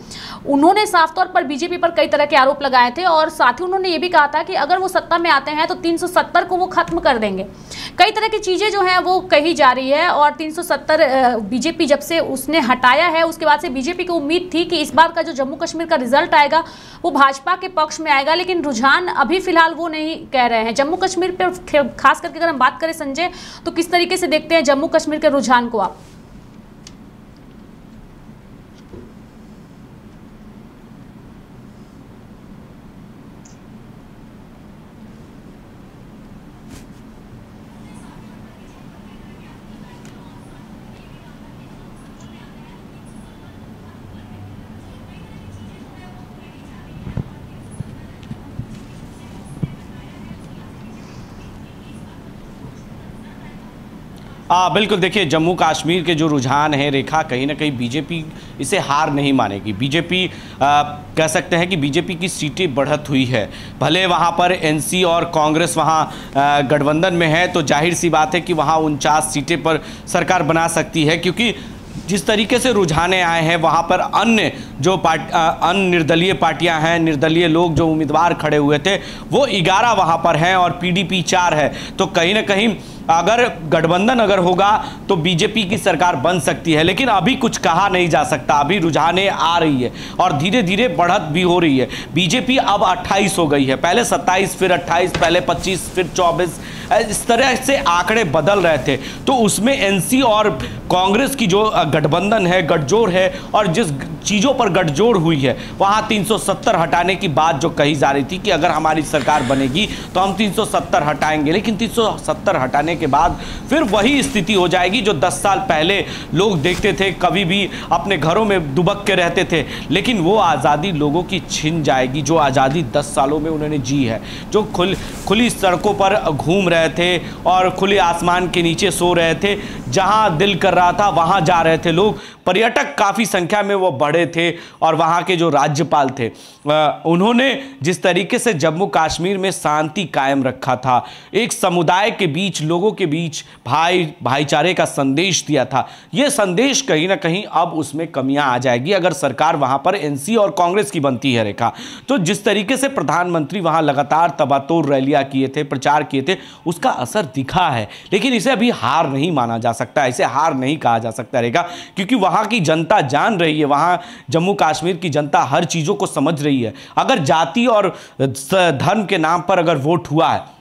उन्होंने साफ तौर पर बीजेपी पर कई तरह के आरोप लगाए थे और साथ ही उन्होंने ये भी कहा था कि अगर वो सत्ता में आते हैं तो 370 को वो खत्म कर देंगे। कई तरह की चीज़ें जो हैं वो कही जा रही है और 370 बीजेपी जब से उसने हटाया है उसके बाद से बीजेपी को उम्मीद थी कि इस बार का जो जम्मू कश्मीर का रिजल्ट आएगा वो भाजपा के पक्ष में आएगा, लेकिन रुझान अभी फिलहाल वो नहीं कह रहे हैं। जम्मू कश्मीर पर खास करके अगर हम बात करें संजय, तो किस तरीके से देखते हैं जम्मू कश्मीर के रुझान को आप? बिल्कुल, देखिए जम्मू कश्मीर के जो रुझान है रेखा, कहीं ना कहीं बीजेपी इसे हार नहीं मानेगी। बीजेपी कह सकते हैं कि बीजेपी की सीटें बढ़त हुई है, भले वहाँ पर एनसी और कांग्रेस वहाँ गठबंधन में है तो जाहिर सी बात है कि वहाँ 49 सीटें पर सरकार बना सकती है, क्योंकि जिस तरीके से रुझाने आए हैं वहाँ पर अन्य जो अन्य निर्दलीय पार्टियां हैं, निर्दलीय लोग जो उम्मीदवार खड़े हुए थे वो 11 वहाँ पर हैं और पीडीपी 4 है, तो कहीं ना कहीं अगर गठबंधन अगर होगा तो बीजेपी की सरकार बन सकती है। लेकिन अभी कुछ कहा नहीं जा सकता, अभी रुझाने आ रही है और धीरे धीरे बढ़त भी हो रही है। बीजेपी अब 28 हो गई है, पहले 27 फिर 28, पहले 25 फिर 24, इस तरह से आंकड़े बदल रहे थे। तो उसमें एनसी और कांग्रेस की जो गठबंधन है, गठजोड़ है, और जिस चीज़ों पर गठजोड़ हुई है वहाँ 370 हटाने की बात जो कही जा रही थी कि अगर हमारी सरकार बनेगी तो हम 370 हटाएंगे, लेकिन 370 हटाने के बाद फिर वही स्थिति हो जाएगी जो 10 साल पहले लोग देखते थे, कभी भी अपने घरों में दुबक के रहते थे। लेकिन वो आज़ादी लोगों की छिन जाएगी जो आज़ादी 10 सालों में उन्होंने जी है, जो खुली सड़कों पर घूम रहे थे और खुले आसमान के नीचे सो रहे थे, जहां दिल कर रहा था वहां जा रहे थे लोग। पर्यटक काफ़ी संख्या में वो बढ़े थे और वहाँ के जो राज्यपाल थे उन्होंने जिस तरीके से जम्मू कश्मीर में शांति कायम रखा था, एक समुदाय के बीच, लोगों के बीच भाईचारे का संदेश दिया था, ये संदेश कहीं ना कहीं अब उसमें कमियां आ जाएगी अगर सरकार वहां पर एनसी और कांग्रेस की बनती है रेखा। तो जिस तरीके से प्रधानमंत्री वहां लगातार तबातोर रैलियां किए थे, प्रचार किए थे, उसका असर दिखा है, लेकिन इसे अभी हार नहीं माना जा सकता, इसे हार नहीं कहा जा सकता रेखा, क्योंकि वहां की जनता जान रही है, वहां जम्मू कश्मीर की जनता हर चीजों को समझ रही है। अगर जाति और धर्म के नाम पर अगर वोट हुआ है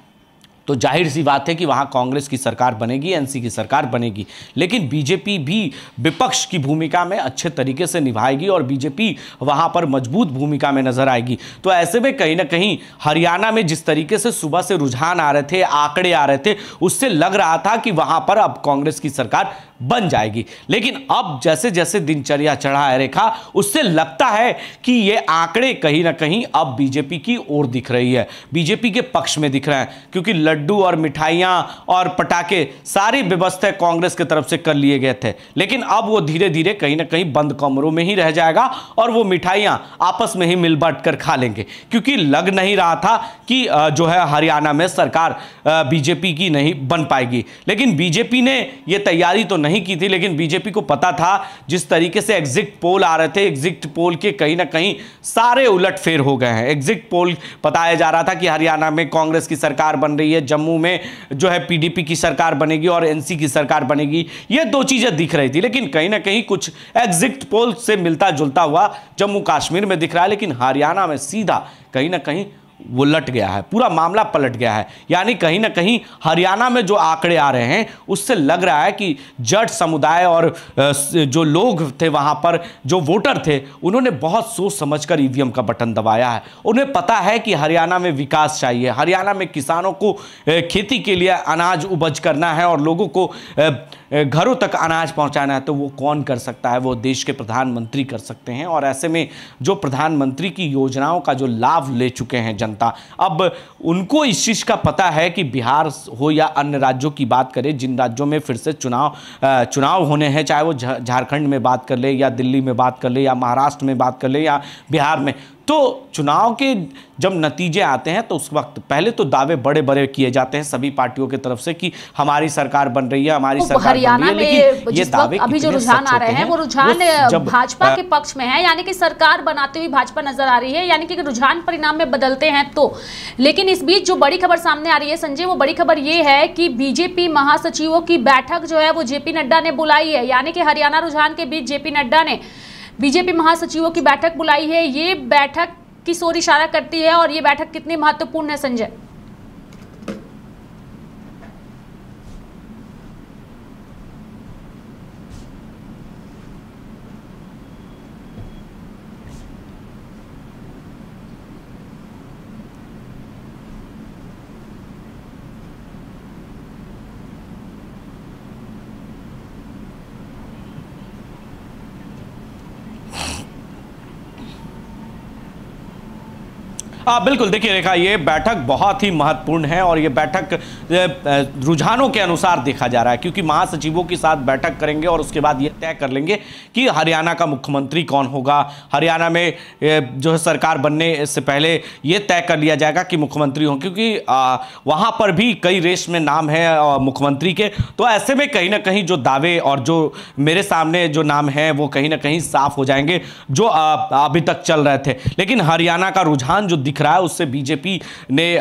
तो जाहिर सी बात है कि वहां कांग्रेस की सरकार बनेगी, एनसी की सरकार बनेगी, लेकिन बीजेपी भी विपक्ष की भूमिका में अच्छे तरीके से निभाएगी और बीजेपी वहां पर मजबूत भूमिका में नजर आएगी। तो ऐसे में कहीं ना कहीं हरियाणा में जिस तरीके से सुबह से रुझान आ रहे थे, आंकड़े आ रहे थे, उससे लग रहा था कि वहां पर अब कांग्रेस की सरकार बन जाएगी। लेकिन अब जैसे जैसे दिनचर्या चढ़ा है रेखा, उससे लगता है कि ये आंकड़े कहीं ना कहीं अब बीजेपी की ओर दिख रही है, बीजेपी के पक्ष में दिख रहे हैं, क्योंकि लड्डू और मिठाइयां और पटाखे सारी व्यवस्था कांग्रेस की तरफ से कर लिए गए थे, लेकिन अब वो धीरे धीरे कहीं ना कहीं बंद कमरों में ही रह जाएगा और वो मिठाइयां आपस में ही मिल बांट कर खा लेंगे, क्योंकि लग नहीं रहा था कि जो है हरियाणा में सरकार बीजेपी की नहीं बन पाएगी। लेकिन बीजेपी ने ये तैयारी तो नहीं की थी, लेकिन बीजेपी को पता था जिस तरीके से एग्जिट पोल आ रहे थे, एग्जिट पोल के कहीं ना कहीं सारे उलटफेर हो गए हैं। एग्जिट पोल बताया जा रहा था कि हरियाणा में कांग्रेस की सरकार बन रही है, जम्मू में जो है पीडीपी की सरकार बनेगी और एनसी की सरकार बनेगी, ये दो चीजें दिख रही थी। लेकिन कहीं ना कहीं कुछ एग्जिट पोल से मिलता जुलता हुआ जम्मू कश्मीर में दिख रहा है, लेकिन हरियाणा में सीधा कहीं ना कहीं वो लट गया है, पूरा मामला पलट गया है। यानी कहीं ना कहीं हरियाणा में जो आंकड़े आ रहे हैं उससे लग रहा है कि जट समुदाय और जो लोग थे वहां पर, जो वोटर थे, उन्होंने बहुत सोच समझकर ईवीएम का बटन दबाया है। उन्हें पता है कि हरियाणा में विकास चाहिए, हरियाणा में किसानों को खेती के लिए अनाज उपज करना है और लोगों को घरों तक अनाज पहुंचाना है, तो वो कौन कर सकता है? वो देश के प्रधानमंत्री कर सकते हैं। और ऐसे में जो प्रधानमंत्री की योजनाओं का जो लाभ ले चुके हैं जनता, अब उनको इस चीज़ का पता है कि बिहार हो या अन्य राज्यों की बात करें, जिन राज्यों में फिर से चुनाव होने हैं, चाहे वो झारखंड में बात कर ले या दिल्ली में बात कर ले या महाराष्ट्र में बात कर ले या बिहार में, तो चुनाव के जब नतीजे आते हैं तो उस वक्त पहले तो दावे बड़े बड़े किए जाते हैं सभी पार्टियों की तरफ से कि हमारी सरकार बन रही है, हमारी सरकार हरियाणा बन रही है, लेकिन ये दावे अभी जो रुझान आ रहे हैं वो रुझान भाजपा के पक्ष में है, यानी कि सरकार बनाते हुए भाजपा नजर आ रही है, यानी कि रुझान परिणाम में बदलते हैं तो। लेकिन इस बीच जो बड़ी खबर सामने आ रही है संजय, वो बड़ी खबर ये है कि बीजेपी महासचिवों की बैठक जो है वो जेपी नड्डा ने बुलाई है। यानी कि हरियाणा रुझान के बीच जेपी नड्डा ने बीजेपी महासचिवों की बैठक बुलाई है। ये बैठक किस ओर इशारा करती है और ये बैठक कितनी महत्वपूर्ण है संजय? बिल्कुल, देखिए रेखा, ये बैठक बहुत ही महत्वपूर्ण है और ये बैठक रुझानों के अनुसार देखा जा रहा है, क्योंकि महासचिवों के साथ बैठक करेंगे और उसके बाद ये तय कर लेंगे कि हरियाणा का मुख्यमंत्री कौन होगा। हरियाणा में जो है सरकार बनने से पहले ये तय कर लिया जाएगा कि मुख्यमंत्री हों, क्योंकि वहाँ पर भी कई रेस में नाम है मुख्यमंत्री के। तो ऐसे में कहीं ना कहीं जो दावे और जो मेरे सामने जो नाम है वो कहीं ना कहीं साफ हो जाएंगे जो अभी तक चल रहे थे। लेकिन हरियाणा का रुझान जो दिख रहा है उससे बीजेपी ने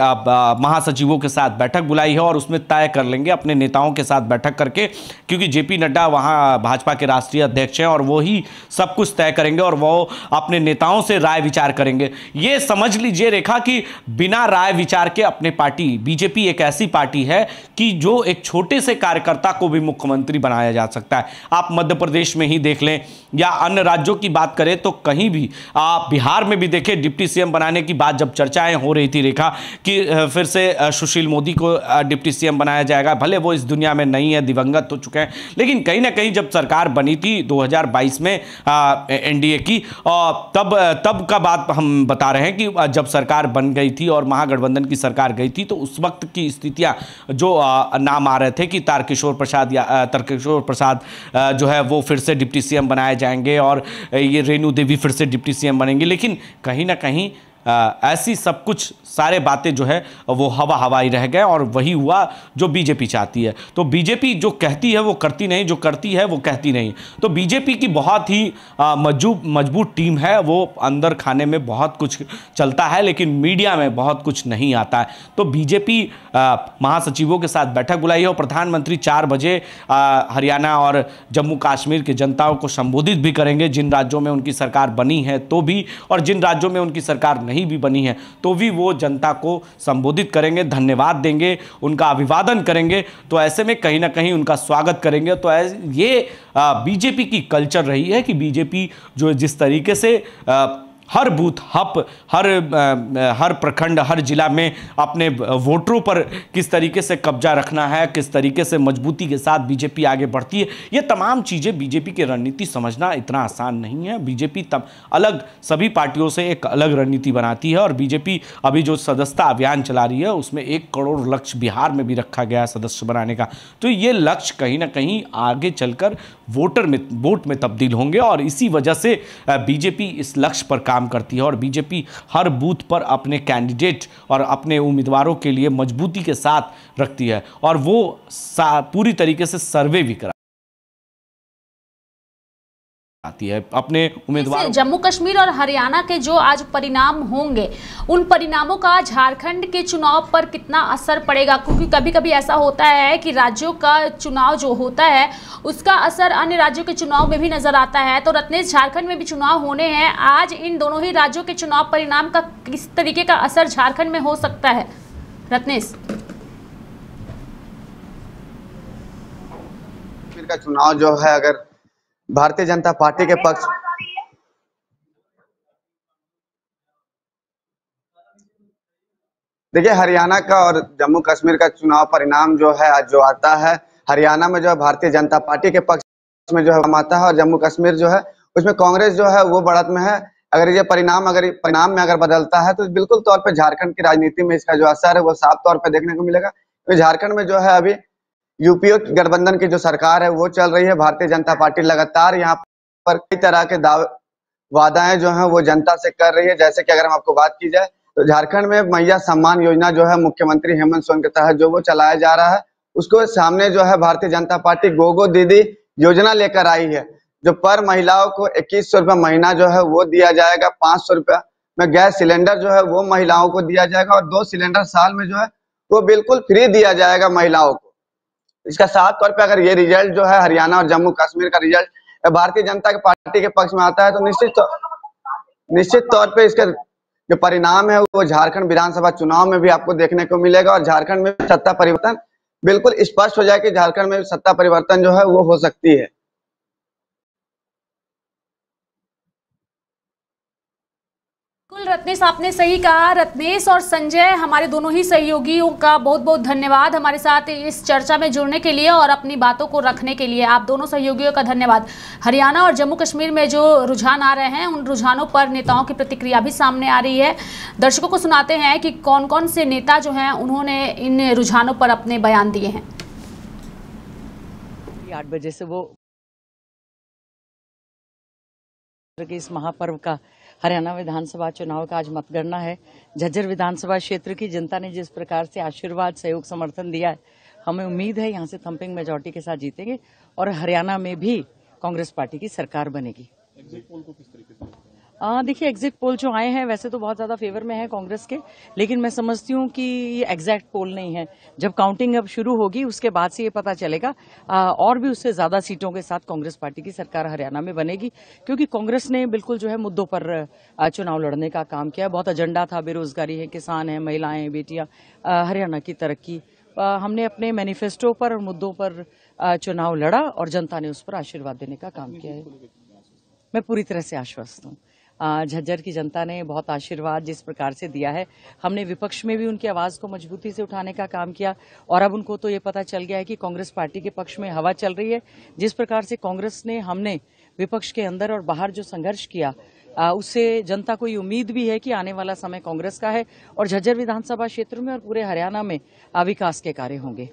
महासचिवों के साथ बैठक बुलाई है और उसमें तय कर लेंगे अपने नेताओं के साथ बैठक करके, क्योंकि जेपी नड्डा वहां भाजपा के राष्ट्रीय अध्यक्ष हैं और वो ही सब कुछ तय करेंगे और वो अपने नेताओं से राय विचार करेंगे। ये समझ लीजिए रेखा कि बिना राय विचार के अपने पार्टी बीजेपी एक ऐसी पार्टी है कि जो एक छोटे से कार्यकर्ता को भी मुख्यमंत्री बनाया जा सकता है। आप मध्य प्रदेश में ही देख लें या अन्य राज्यों की बात करें तो कहीं भी, आप बिहार में भी देखें, डिप्टी सीएम बनाने की बात जब चर्चाएं हो रही थी रेखा कि फिर से सुशील मोदी को डिप्टी सीएम बनाया जाएगा, भले वो इस दुनिया में नहीं है, दिवंगत हो चुके हैं, लेकिन कहीं ना कहीं जब सरकार बनी थी 2022 में एनडीए की, तब का बात हम बता रहे हैं कि जब सरकार बन गई थी और महागठबंधन की सरकार गई थी तो उस वक्त की स्थितियां जो नाम आ रहे थे कि तारकिशोर प्रसाद जो है वो फिर से डिप्टी सीएम बनाए जाएंगे और ये रेणु देवी फिर से डिप्टी सीएम बनेंगे, लेकिन कहीं ना कहीं ऐसी सब कुछ सारे बातें जो है वो हवाई रह गए और वही हुआ जो बीजेपी चाहती है। तो बीजेपी जो कहती है वो करती नहीं, जो करती है वो कहती नहीं। तो बीजेपी की बहुत ही मजबूत टीम है, वो अंदर खाने में बहुत कुछ चलता है लेकिन मीडिया में बहुत कुछ नहीं आता है। तो बीजेपी महासचिवों के साथ बैठक बुलाई है और प्रधानमंत्री 4 बजे हरियाणा और जम्मू कश्मीर की जनताओं को संबोधित भी करेंगे, जिन राज्यों में उनकी सरकार बनी है तो भी और जिन राज्यों में उनकी सरकार नहीं भी बनी है तो भी वो जनता को संबोधित करेंगे, धन्यवाद देंगे, उनका अभिवादन करेंगे। तो ऐसे में कहीं ना कहीं उनका स्वागत करेंगे। तो ये बीजेपी की कल्चर रही है कि बीजेपी जो जिस तरीके से हर बूथ हर प्रखंड, हर जिला में अपने वोटरों पर किस तरीके से कब्जा रखना है, किस तरीके से मजबूती के साथ बीजेपी आगे बढ़ती है, ये तमाम चीज़ें बीजेपी की रणनीति समझना इतना आसान नहीं है। बीजेपी तब अलग सभी पार्टियों से एक अलग रणनीति बनाती है और बीजेपी अभी जो सदस्यता अभियान चला रही है उसमें 1 करोड़ लक्ष्य बिहार में भी रखा गया है सदस्य बनाने का। तो ये लक्ष्य कहीं ना कहीं आगे चलकर वोट में तब्दील होंगे और इसी वजह से बीजेपी इस लक्ष्य पर काम करती है और बीजेपी हर बूथ पर अपने कैंडिडेट और अपने उम्मीदवारों के लिए मजबूती के साथ रखती है और वो पूरी तरीके से सर्वे भी कराती है अपने उम्मीदवार। जम्मू कश्मीर और हरियाणा के जो आज परिणाम होंगे, उन परिणामों का झारखंड के चुनाव पर कितना असर पड़ेगा? क्योंकि कभी कभी ऐसा होता है कि राज्यों का चुनाव जो होता है उसका असर अन्य राज्यों के चुनाव में भी नजर आता है। तो रत्नेश, झारखंड में भी चुनाव होने हैं, आज इन दोनों ही राज्यों के चुनाव परिणाम का किस तरीके का असर झारखंड में हो सकता है? रत्नेश, का चुनाव जो है अगर भारतीय जनता पार्टी के पक्ष देखिए, हरियाणा का और जम्मू कश्मीर का चुनाव परिणाम जो है आज जो आता है, हरियाणा में जो है भारतीय जनता पार्टी के पक्ष में जो है आता है और जम्मू कश्मीर जो है उसमें कांग्रेस जो है वो बढ़त में है। अगर ये परिणाम में अगर बदलता है तो बिल्कुल तौर पे झारखंड की राजनीति में इसका जो असर है वो साफ तौर पे देखने को मिलेगा। तो झारखंड में जो है अभी यूपीए गठबंधन की जो सरकार है वो चल रही है। भारतीय जनता पार्टी लगातार यहाँ पर कई तरह के वादाएं जो हैं वो जनता से कर रही है। जैसे कि अगर हम आपको बात की जाए तो झारखंड में मैया सम्मान योजना जो है मुख्यमंत्री हेमंत सोरेन के तहत जो वो चलाया जा रहा है, उसको सामने जो है भारतीय जनता पार्टी गोगो दीदी योजना लेकर आई है, जो पर महिलाओं को 2100 रुपया महीना जो है वो दिया जाएगा। 500 रुपया में गैस सिलेंडर जो है वो महिलाओं को दिया जाएगा और 2 सिलेंडर साल में जो है वो बिल्कुल फ्री दिया जाएगा महिलाओं को। इसका साफ तौर पे अगर ये रिजल्ट जो है हरियाणा और जम्मू कश्मीर का रिजल्ट भारतीय जनता पार्टी के पक्ष में आता है तो निश्चित तौर पे इसका जो परिणाम है वो झारखंड विधानसभा चुनाव में भी आपको देखने को मिलेगा और झारखंड में सत्ता परिवर्तन बिल्कुल स्पष्ट हो जाए कि झारखंड में सत्ता परिवर्तन जो है वो हो सकती है। रत्नेश, आपने सही कहा। रत्नेश और संजय, हमारे दोनों ही सहयोगियों का बहुत बहुत धन्यवाद हमारे साथ इस चर्चा में जुड़ने के लिए और अपनी बातों को रखने के लिए। आप दोनों सहयोगियों का धन्यवाद। हरियाणा और जम्मू कश्मीर में जो रुझान आ रहे हैं उन रुझानों पर नेताओं की प्रतिक्रिया भी सामने आ रही है। दर्शकों को सुनाते हैं कि कौन कौन से नेता जो हैं उन्होंने इन रुझानों पर अपने बयान दिए हैं। 8 बजे से वो इस महापर्व का हरियाणा विधानसभा चुनाव का आज मतगणना है। झज्जर विधानसभा क्षेत्र की जनता ने जिस प्रकार से आशीर्वाद, सहयोग, समर्थन दिया है, हमें उम्मीद है यहाँ से थम्पिंग मेजॉरिटी के साथ जीतेंगे और हरियाणा में भी कांग्रेस पार्टी की सरकार बनेगी। एग्जिट पोल को किस तरीके से देखिए, एग्जिट पोल जो आए हैं वैसे तो बहुत ज्यादा फेवर में है कांग्रेस के, लेकिन मैं समझती हूँ कि ये एग्जैक्ट पोल नहीं है। जब काउंटिंग अब शुरू होगी उसके बाद से ये पता चलेगा और भी उससे ज्यादा सीटों के साथ कांग्रेस पार्टी की सरकार हरियाणा में बनेगी, क्योंकि कांग्रेस ने बिल्कुल जो है मुद्दों पर चुनाव लड़ने का काम किया। बहुत एजेंडा था, बेरोजगारी है, किसान है, महिलाएं, बेटियां, हरियाणा की तरक्की। हमने अपने मैनिफेस्टो पर और मुद्दों पर चुनाव लड़ा और जनता ने उस पर आशीर्वाद देने का काम किया है। मैं पूरी तरह से आश्वस्त हूँ। झज्जर की जनता ने बहुत आशीर्वाद जिस प्रकार से दिया है, हमने विपक्ष में भी उनकी आवाज को मजबूती से उठाने का काम किया और अब उनको तो ये पता चल गया है कि कांग्रेस पार्टी के पक्ष में हवा चल रही है। जिस प्रकार से कांग्रेस ने, हमने विपक्ष के अंदर और बाहर जो संघर्ष किया, उससे जनता को ये उम्मीद भी है कि आने वाला समय कांग्रेस का है और झज्जर विधानसभा क्षेत्र में और पूरे हरियाणा में विकास के कार्य होंगे।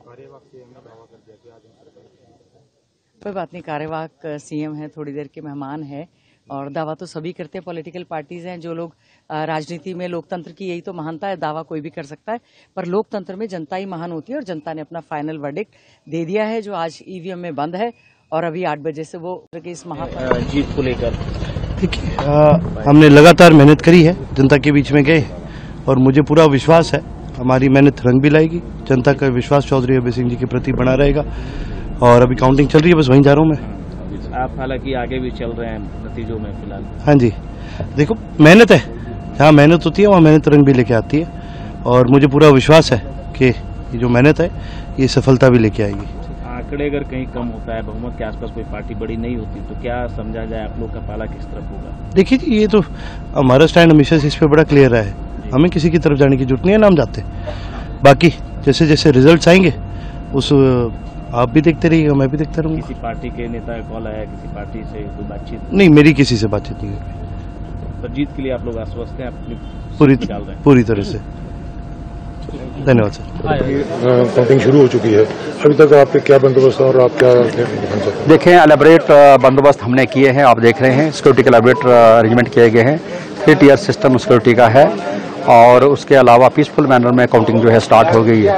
कोई बात नहीं, कार्यवाहक सीएम है, थोड़ी देर के मेहमान है और दावा तो सभी करते हैं। पॉलिटिकल पार्टीज हैं, जो लोग राजनीति में, लोकतंत्र की यही तो महानता है, दावा कोई भी कर सकता है, पर लोकतंत्र में जनता ही महान होती है और जनता ने अपना फाइनल वर्डिक्ट दे दिया है जो आज ईवीएम में बंद है और अभी 8 बजे से वो इस महापर्व जीत को लेकर हमने लगातार मेहनत करी है, जनता के बीच में गए और मुझे पूरा विश्वास है हमारी मेहनत रंग भी लाएगी। जनता का विश्वास चौधरी अभय सिंह जी के प्रति बना रहेगा और अभी काउंटिंग चल रही है, बस वहीं जा रहा हूँ मैं। आप हालांकि आगे भी चल रहे हैं नतीजों में फिलहाल। हाँ जी, देखो मेहनत है, जहाँ मेहनत होती है वहाँ मेहनत रंग भी लेके आती है और मुझे पूरा विश्वास है कि ये जो मेहनत है ये सफलता भी लेके आएगी। आज आंकड़े अगर कहीं कम होता है, बहुमत के आसपास कोई पार्टी बड़ी नहीं होती, तो क्या समझा जाए आप लोग का पाला किस तरफ होगा? देखिए जी, ये तो हमारा स्टैंड हमेशा इस पे बड़ा क्लियर है, हमें किसी की तरफ जाने की जरूरत नहीं है, नाम जाते। बाकी जैसे जैसे रिजल्ट्स आएंगे उस आप भी देखते रहिएगा, मैं भी देखता रहूंगा। किसी पार्टी के नेता का कॉल आया, किसी पार्टी से कोई बातचीत? नहीं, मेरी किसी से बातचीत नहीं हुई। पर जीत के लिए आप लोग आश्वस्त हैं, अपनी पूरी तरह से। धन्यवाद सर। काउंटिंग शुरू हो चुकी है, अभी तक आपके क्या बंदोबस्त और आप क्या दिखाना चाहते हैं? देखें, एलेबरेट बंदोबस्त हमने किए हैं, आप देख रहे हैं सिक्योरिटी के एलेबरेट अरेंजमेंट किए गए हैं, 3 टियर सिस्टम सिक्योरिटी का है, और उसके अलावा पीसफुल मैनर में काउंटिंग जो है स्टार्ट हो गई है।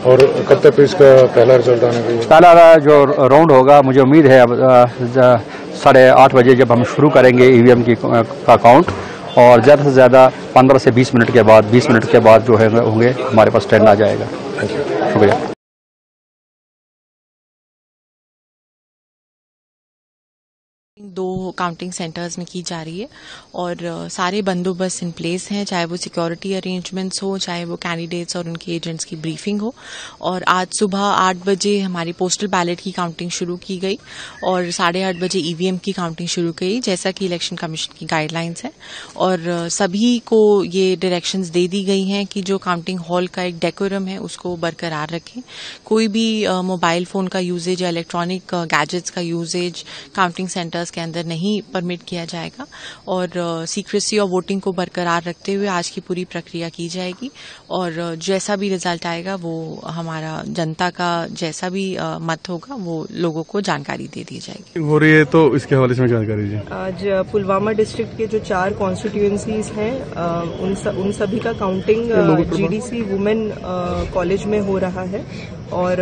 और कब तक इसका पहला रिजल्ट आने का? पहला जो राउंड होगा, मुझे उम्मीद है 8:30 बजे जब हम शुरू करेंगे ईवीएम का काउंट, और ज़्यादा से ज़्यादा 15 से 20 मिनट के बाद जो है होंगे हमारे पास ट्रेंड आ जाएगा। शुक्रिया। 2 काउंटिंग सेंटर्स में की जा रही है, और सारे बंदोबस्त इन प्लेस हैं, चाहे वो सिक्योरिटी अरेंजमेंट्स हो, चाहे वो कैंडिडेट्स और उनके एजेंट्स की ब्रीफिंग हो। और आज सुबह 8 बजे हमारी पोस्टल बैलेट की काउंटिंग शुरू की गई, और 8:30 बजे ईवीएम की काउंटिंग शुरू की, जैसा कि इलेक्शन कमीशन की गाइडलाइंस है। और सभी को ये डायरेक्शंस दे दी गई हैं कि जो काउंटिंग हॉल का एक डेकोरम है उसको बरकरार रखें। कोई भी मोबाइल फोन का यूजेज या इलेक्ट्रॉनिक गैजेट्स का यूजेज काउंटिंग सेंटर्स के अंदर नहीं परमिट किया जाएगा, और सीक्रेसी और वोटिंग को बरकरार रखते हुए आज की पूरी प्रक्रिया की जाएगी। और जैसा भी रिजल्ट आएगा वो हमारा जनता का जैसा भी मत होगा वो लोगों को जानकारी दे दी जाएगी। हो रही है तो इसके हवाले से जानकारी दीजिए। आज पुलवामा डिस्ट्रिक्ट के जो 4 कॉन्स्टिट्यूएंसीज हैं उन सभी का काउंटिंग जीडीसी वुमेन कॉलेज में हो रहा है, और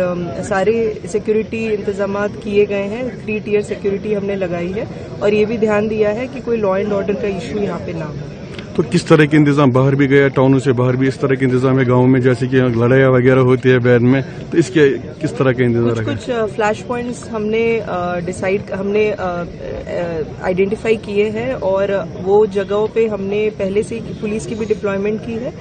सारे सिक्योरिटी इंतजामात किए गए हैं। 3 टियर सिक्योरिटी हमने लगाई है, और ये भी ध्यान दिया है कि कोई लॉ एंड ऑर्डर का इश्यू यहाँ पे ना हो। तो किस तरह के इंतजाम, बाहर भी गया, टाउनों से बाहर भी इस तरह के इंतजाम है गाँव में, जैसे कि लड़ाइयाँ वगैरह होती है बैन में, तो इसके किस तरह के इंतजाम? कुछ फ्लैश पॉइंट्स हमने आइडेंटिफाई किए हैं, और वो जगहों पे हमने पहले से पुलिस की भी डिप्लॉयमेंट की है,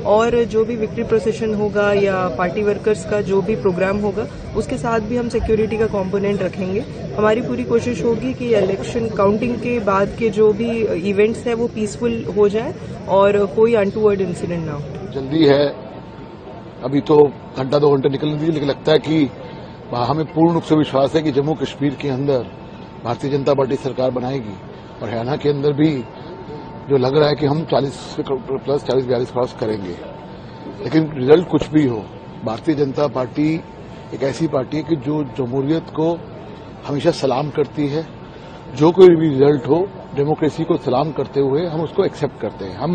और जो भी विक्ट्री प्रोसेशन होगा या पार्टी वर्कर्स का जो भी प्रोग्राम होगा उसके साथ भी हम सिक्योरिटी का कंपोनेंट रखेंगे। हमारी पूरी कोशिश होगी कि इलेक्शन काउंटिंग के बाद के जो भी इवेंट्स है वो पीसफुल हो जाए और कोई अनटूवर्ड इंसिडेंट ना हो। जल्दी है, अभी तो घंटा 2 घंटे निकलने दीजिए, लेकिन लगता है कि हमें पूर्ण रूप से विश्वास है कि जम्मू कश्मीर के अंदर भारतीय जनता पार्टी सरकार बनाएगी, और हरियाणा के अंदर भी जो लग रहा है कि हम 40+ क्रॉस करेंगे। लेकिन रिजल्ट कुछ भी हो, भारतीय जनता पार्टी एक ऐसी पार्टी है कि जो जमहूरियत को हमेशा सलाम करती है। जो कोई भी रिजल्ट हो, डेमोक्रेसी को सलाम करते हुए हम उसको एक्सेप्ट करते हैं। हम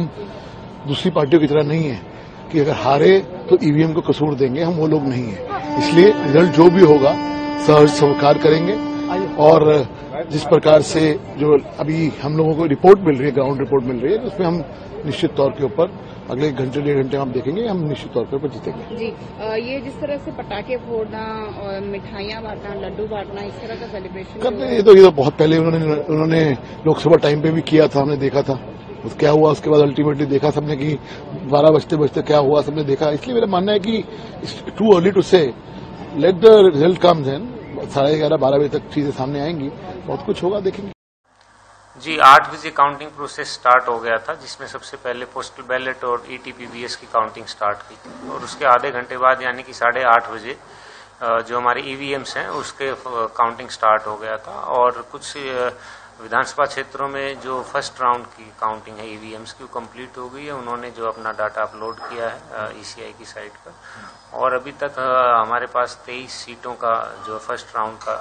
दूसरी पार्टियों की तरह नहीं है कि अगर हारे तो ईवीएम को कसूर देंगे, हम वो लोग नहीं है। इसलिए रिजल्ट जो भी होगा सहर्ष स्वीकार करेंगे, और जिस प्रकार से जो अभी हम लोगों को रिपोर्ट मिल रही है, ग्राउंड रिपोर्ट मिल रही है, उसमें हम निश्चित तौर के ऊपर अगले 1-1.5 घंटे आप देखेंगे, हम निश्चित तौर पर जीतेंगे। जी, ये जिस तरह से पटाखे फोड़ना और मिठाइयां बांटना, लड्डू बांटना, इस तरह का सेलिब्रेशन करने, ये तो बहुत पहले उन्होंने लोकसभा टाइम पे भी किया था, हमने देखा था क्या हुआ। उसके बाद अल्टीमेटली देखा सबने कि 12 बजते क्या हुआ, सबने देखा। इसलिए मेरा मानना है कि टू अर्ली टू से, let the result comes in. 11:30-12 बजे तक चीजें सामने आएंगी, बहुत कुछ होगा, देखेंगे। जी, 8 बजे काउंटिंग प्रोसेस स्टार्ट हो गया था, जिसमें सबसे पहले पोस्टल बैलेट और ETPBS की काउंटिंग स्टार्ट की थी, और उसके आधे घंटे बाद यानी कि 8:30 बजे जो हमारे EVMs हैं उसके काउंटिंग स्टार्ट हो गया था। और कुछ विधानसभा क्षेत्रों में जो फर्स्ट राउंड की काउंटिंग है EVMs की, वो कंप्लीट हो गई है। उन्होंने जो अपना डाटा अपलोड किया है ECI की साइट पर, और अभी तक हमारे पास 23 सीटों का जो फर्स्ट राउंड का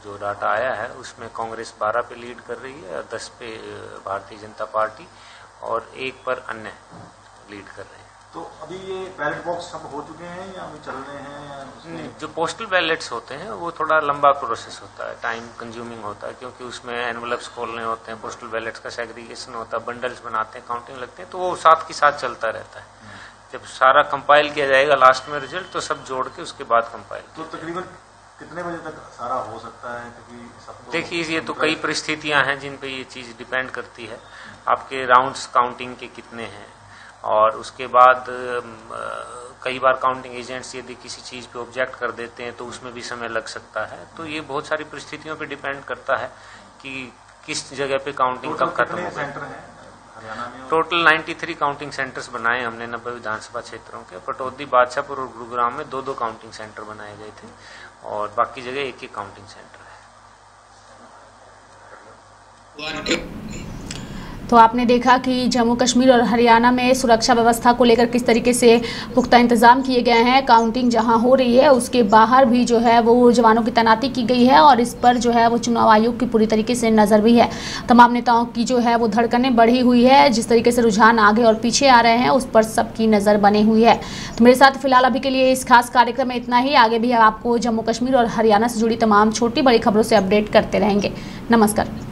जो डाटा आया है उसमें कांग्रेस 12 पे लीड कर रही है, 10 पे भारतीय जनता पार्टी, और 1 पर अन्य लीड कर रहे हैं। तो अभी ये बैलेट बॉक्स सब हो चुके हैं या अभी चल रहे हैं? जो पोस्टल बैलेट्स होते हैं वो थोड़ा लंबा प्रोसेस होता है, टाइम कंज्यूमिंग होता है, क्योंकि उसमें एनवलप्स खोलने होते हैं, पोस्टल बैलेट्स का सेग्रीगेशन होता है, बंडल्स बनाते हैं, काउंटिंग लगते हैं, तो वो साथ के साथ चलता रहता है। जब सारा कंपाइल किया जाएगा लास्ट में रिजल्ट, तो सब जोड़ के उसके बाद कंपाइल। तो तकरीबन कितने बजे तक सारा हो सकता है? क्योंकि देखिए, ये तो कई परिस्थितियां हैं जिन पे ये चीज डिपेंड करती है। आपके राउंड्स काउंटिंग के कितने हैं, और उसके बाद कई बार काउंटिंग एजेंट्स यदि किसी चीज़ पे ऑब्जेक्ट कर देते हैं तो उसमें भी समय लग सकता है। तो ये बहुत सारी परिस्थितियों पे डिपेंड करता है कि किस जगह पे काउंटिंग कब खत्म होगा। टोटल 93 काउंटिंग सेंटर्स बनाए हमने 90 विधानसभा क्षेत्रों के। पटौदी, बादशाहपुर और गुरुग्राम में 2-2 काउंटिंग सेंटर बनाए गए थे और बाकी जगह 1-1 काउंटिंग सेंटर है। तो आपने देखा कि जम्मू कश्मीर और हरियाणा में सुरक्षा व्यवस्था को लेकर किस तरीके से पुख्ता इंतजाम किए गए हैं। काउंटिंग जहां हो रही है उसके बाहर भी जो है वो जवानों की तैनाती की गई है और इस पर जो है वो चुनाव आयोग की पूरी तरीके से नज़र भी है। तमाम नेताओं की जो है वो धड़कनें बढ़ी हुई है, जिस तरीके से रुझान आगे और पीछे आ रहे हैं उस पर सबकी नज़र बनी हुई है। तो मेरे साथ फिलहाल अभी के लिए इस खास कार्यक्रम में इतना ही। आगे भी आपको जम्मू कश्मीर और हरियाणा से जुड़ी तमाम छोटी बड़ी खबरों से अपडेट करते रहेंगे। नमस्कार।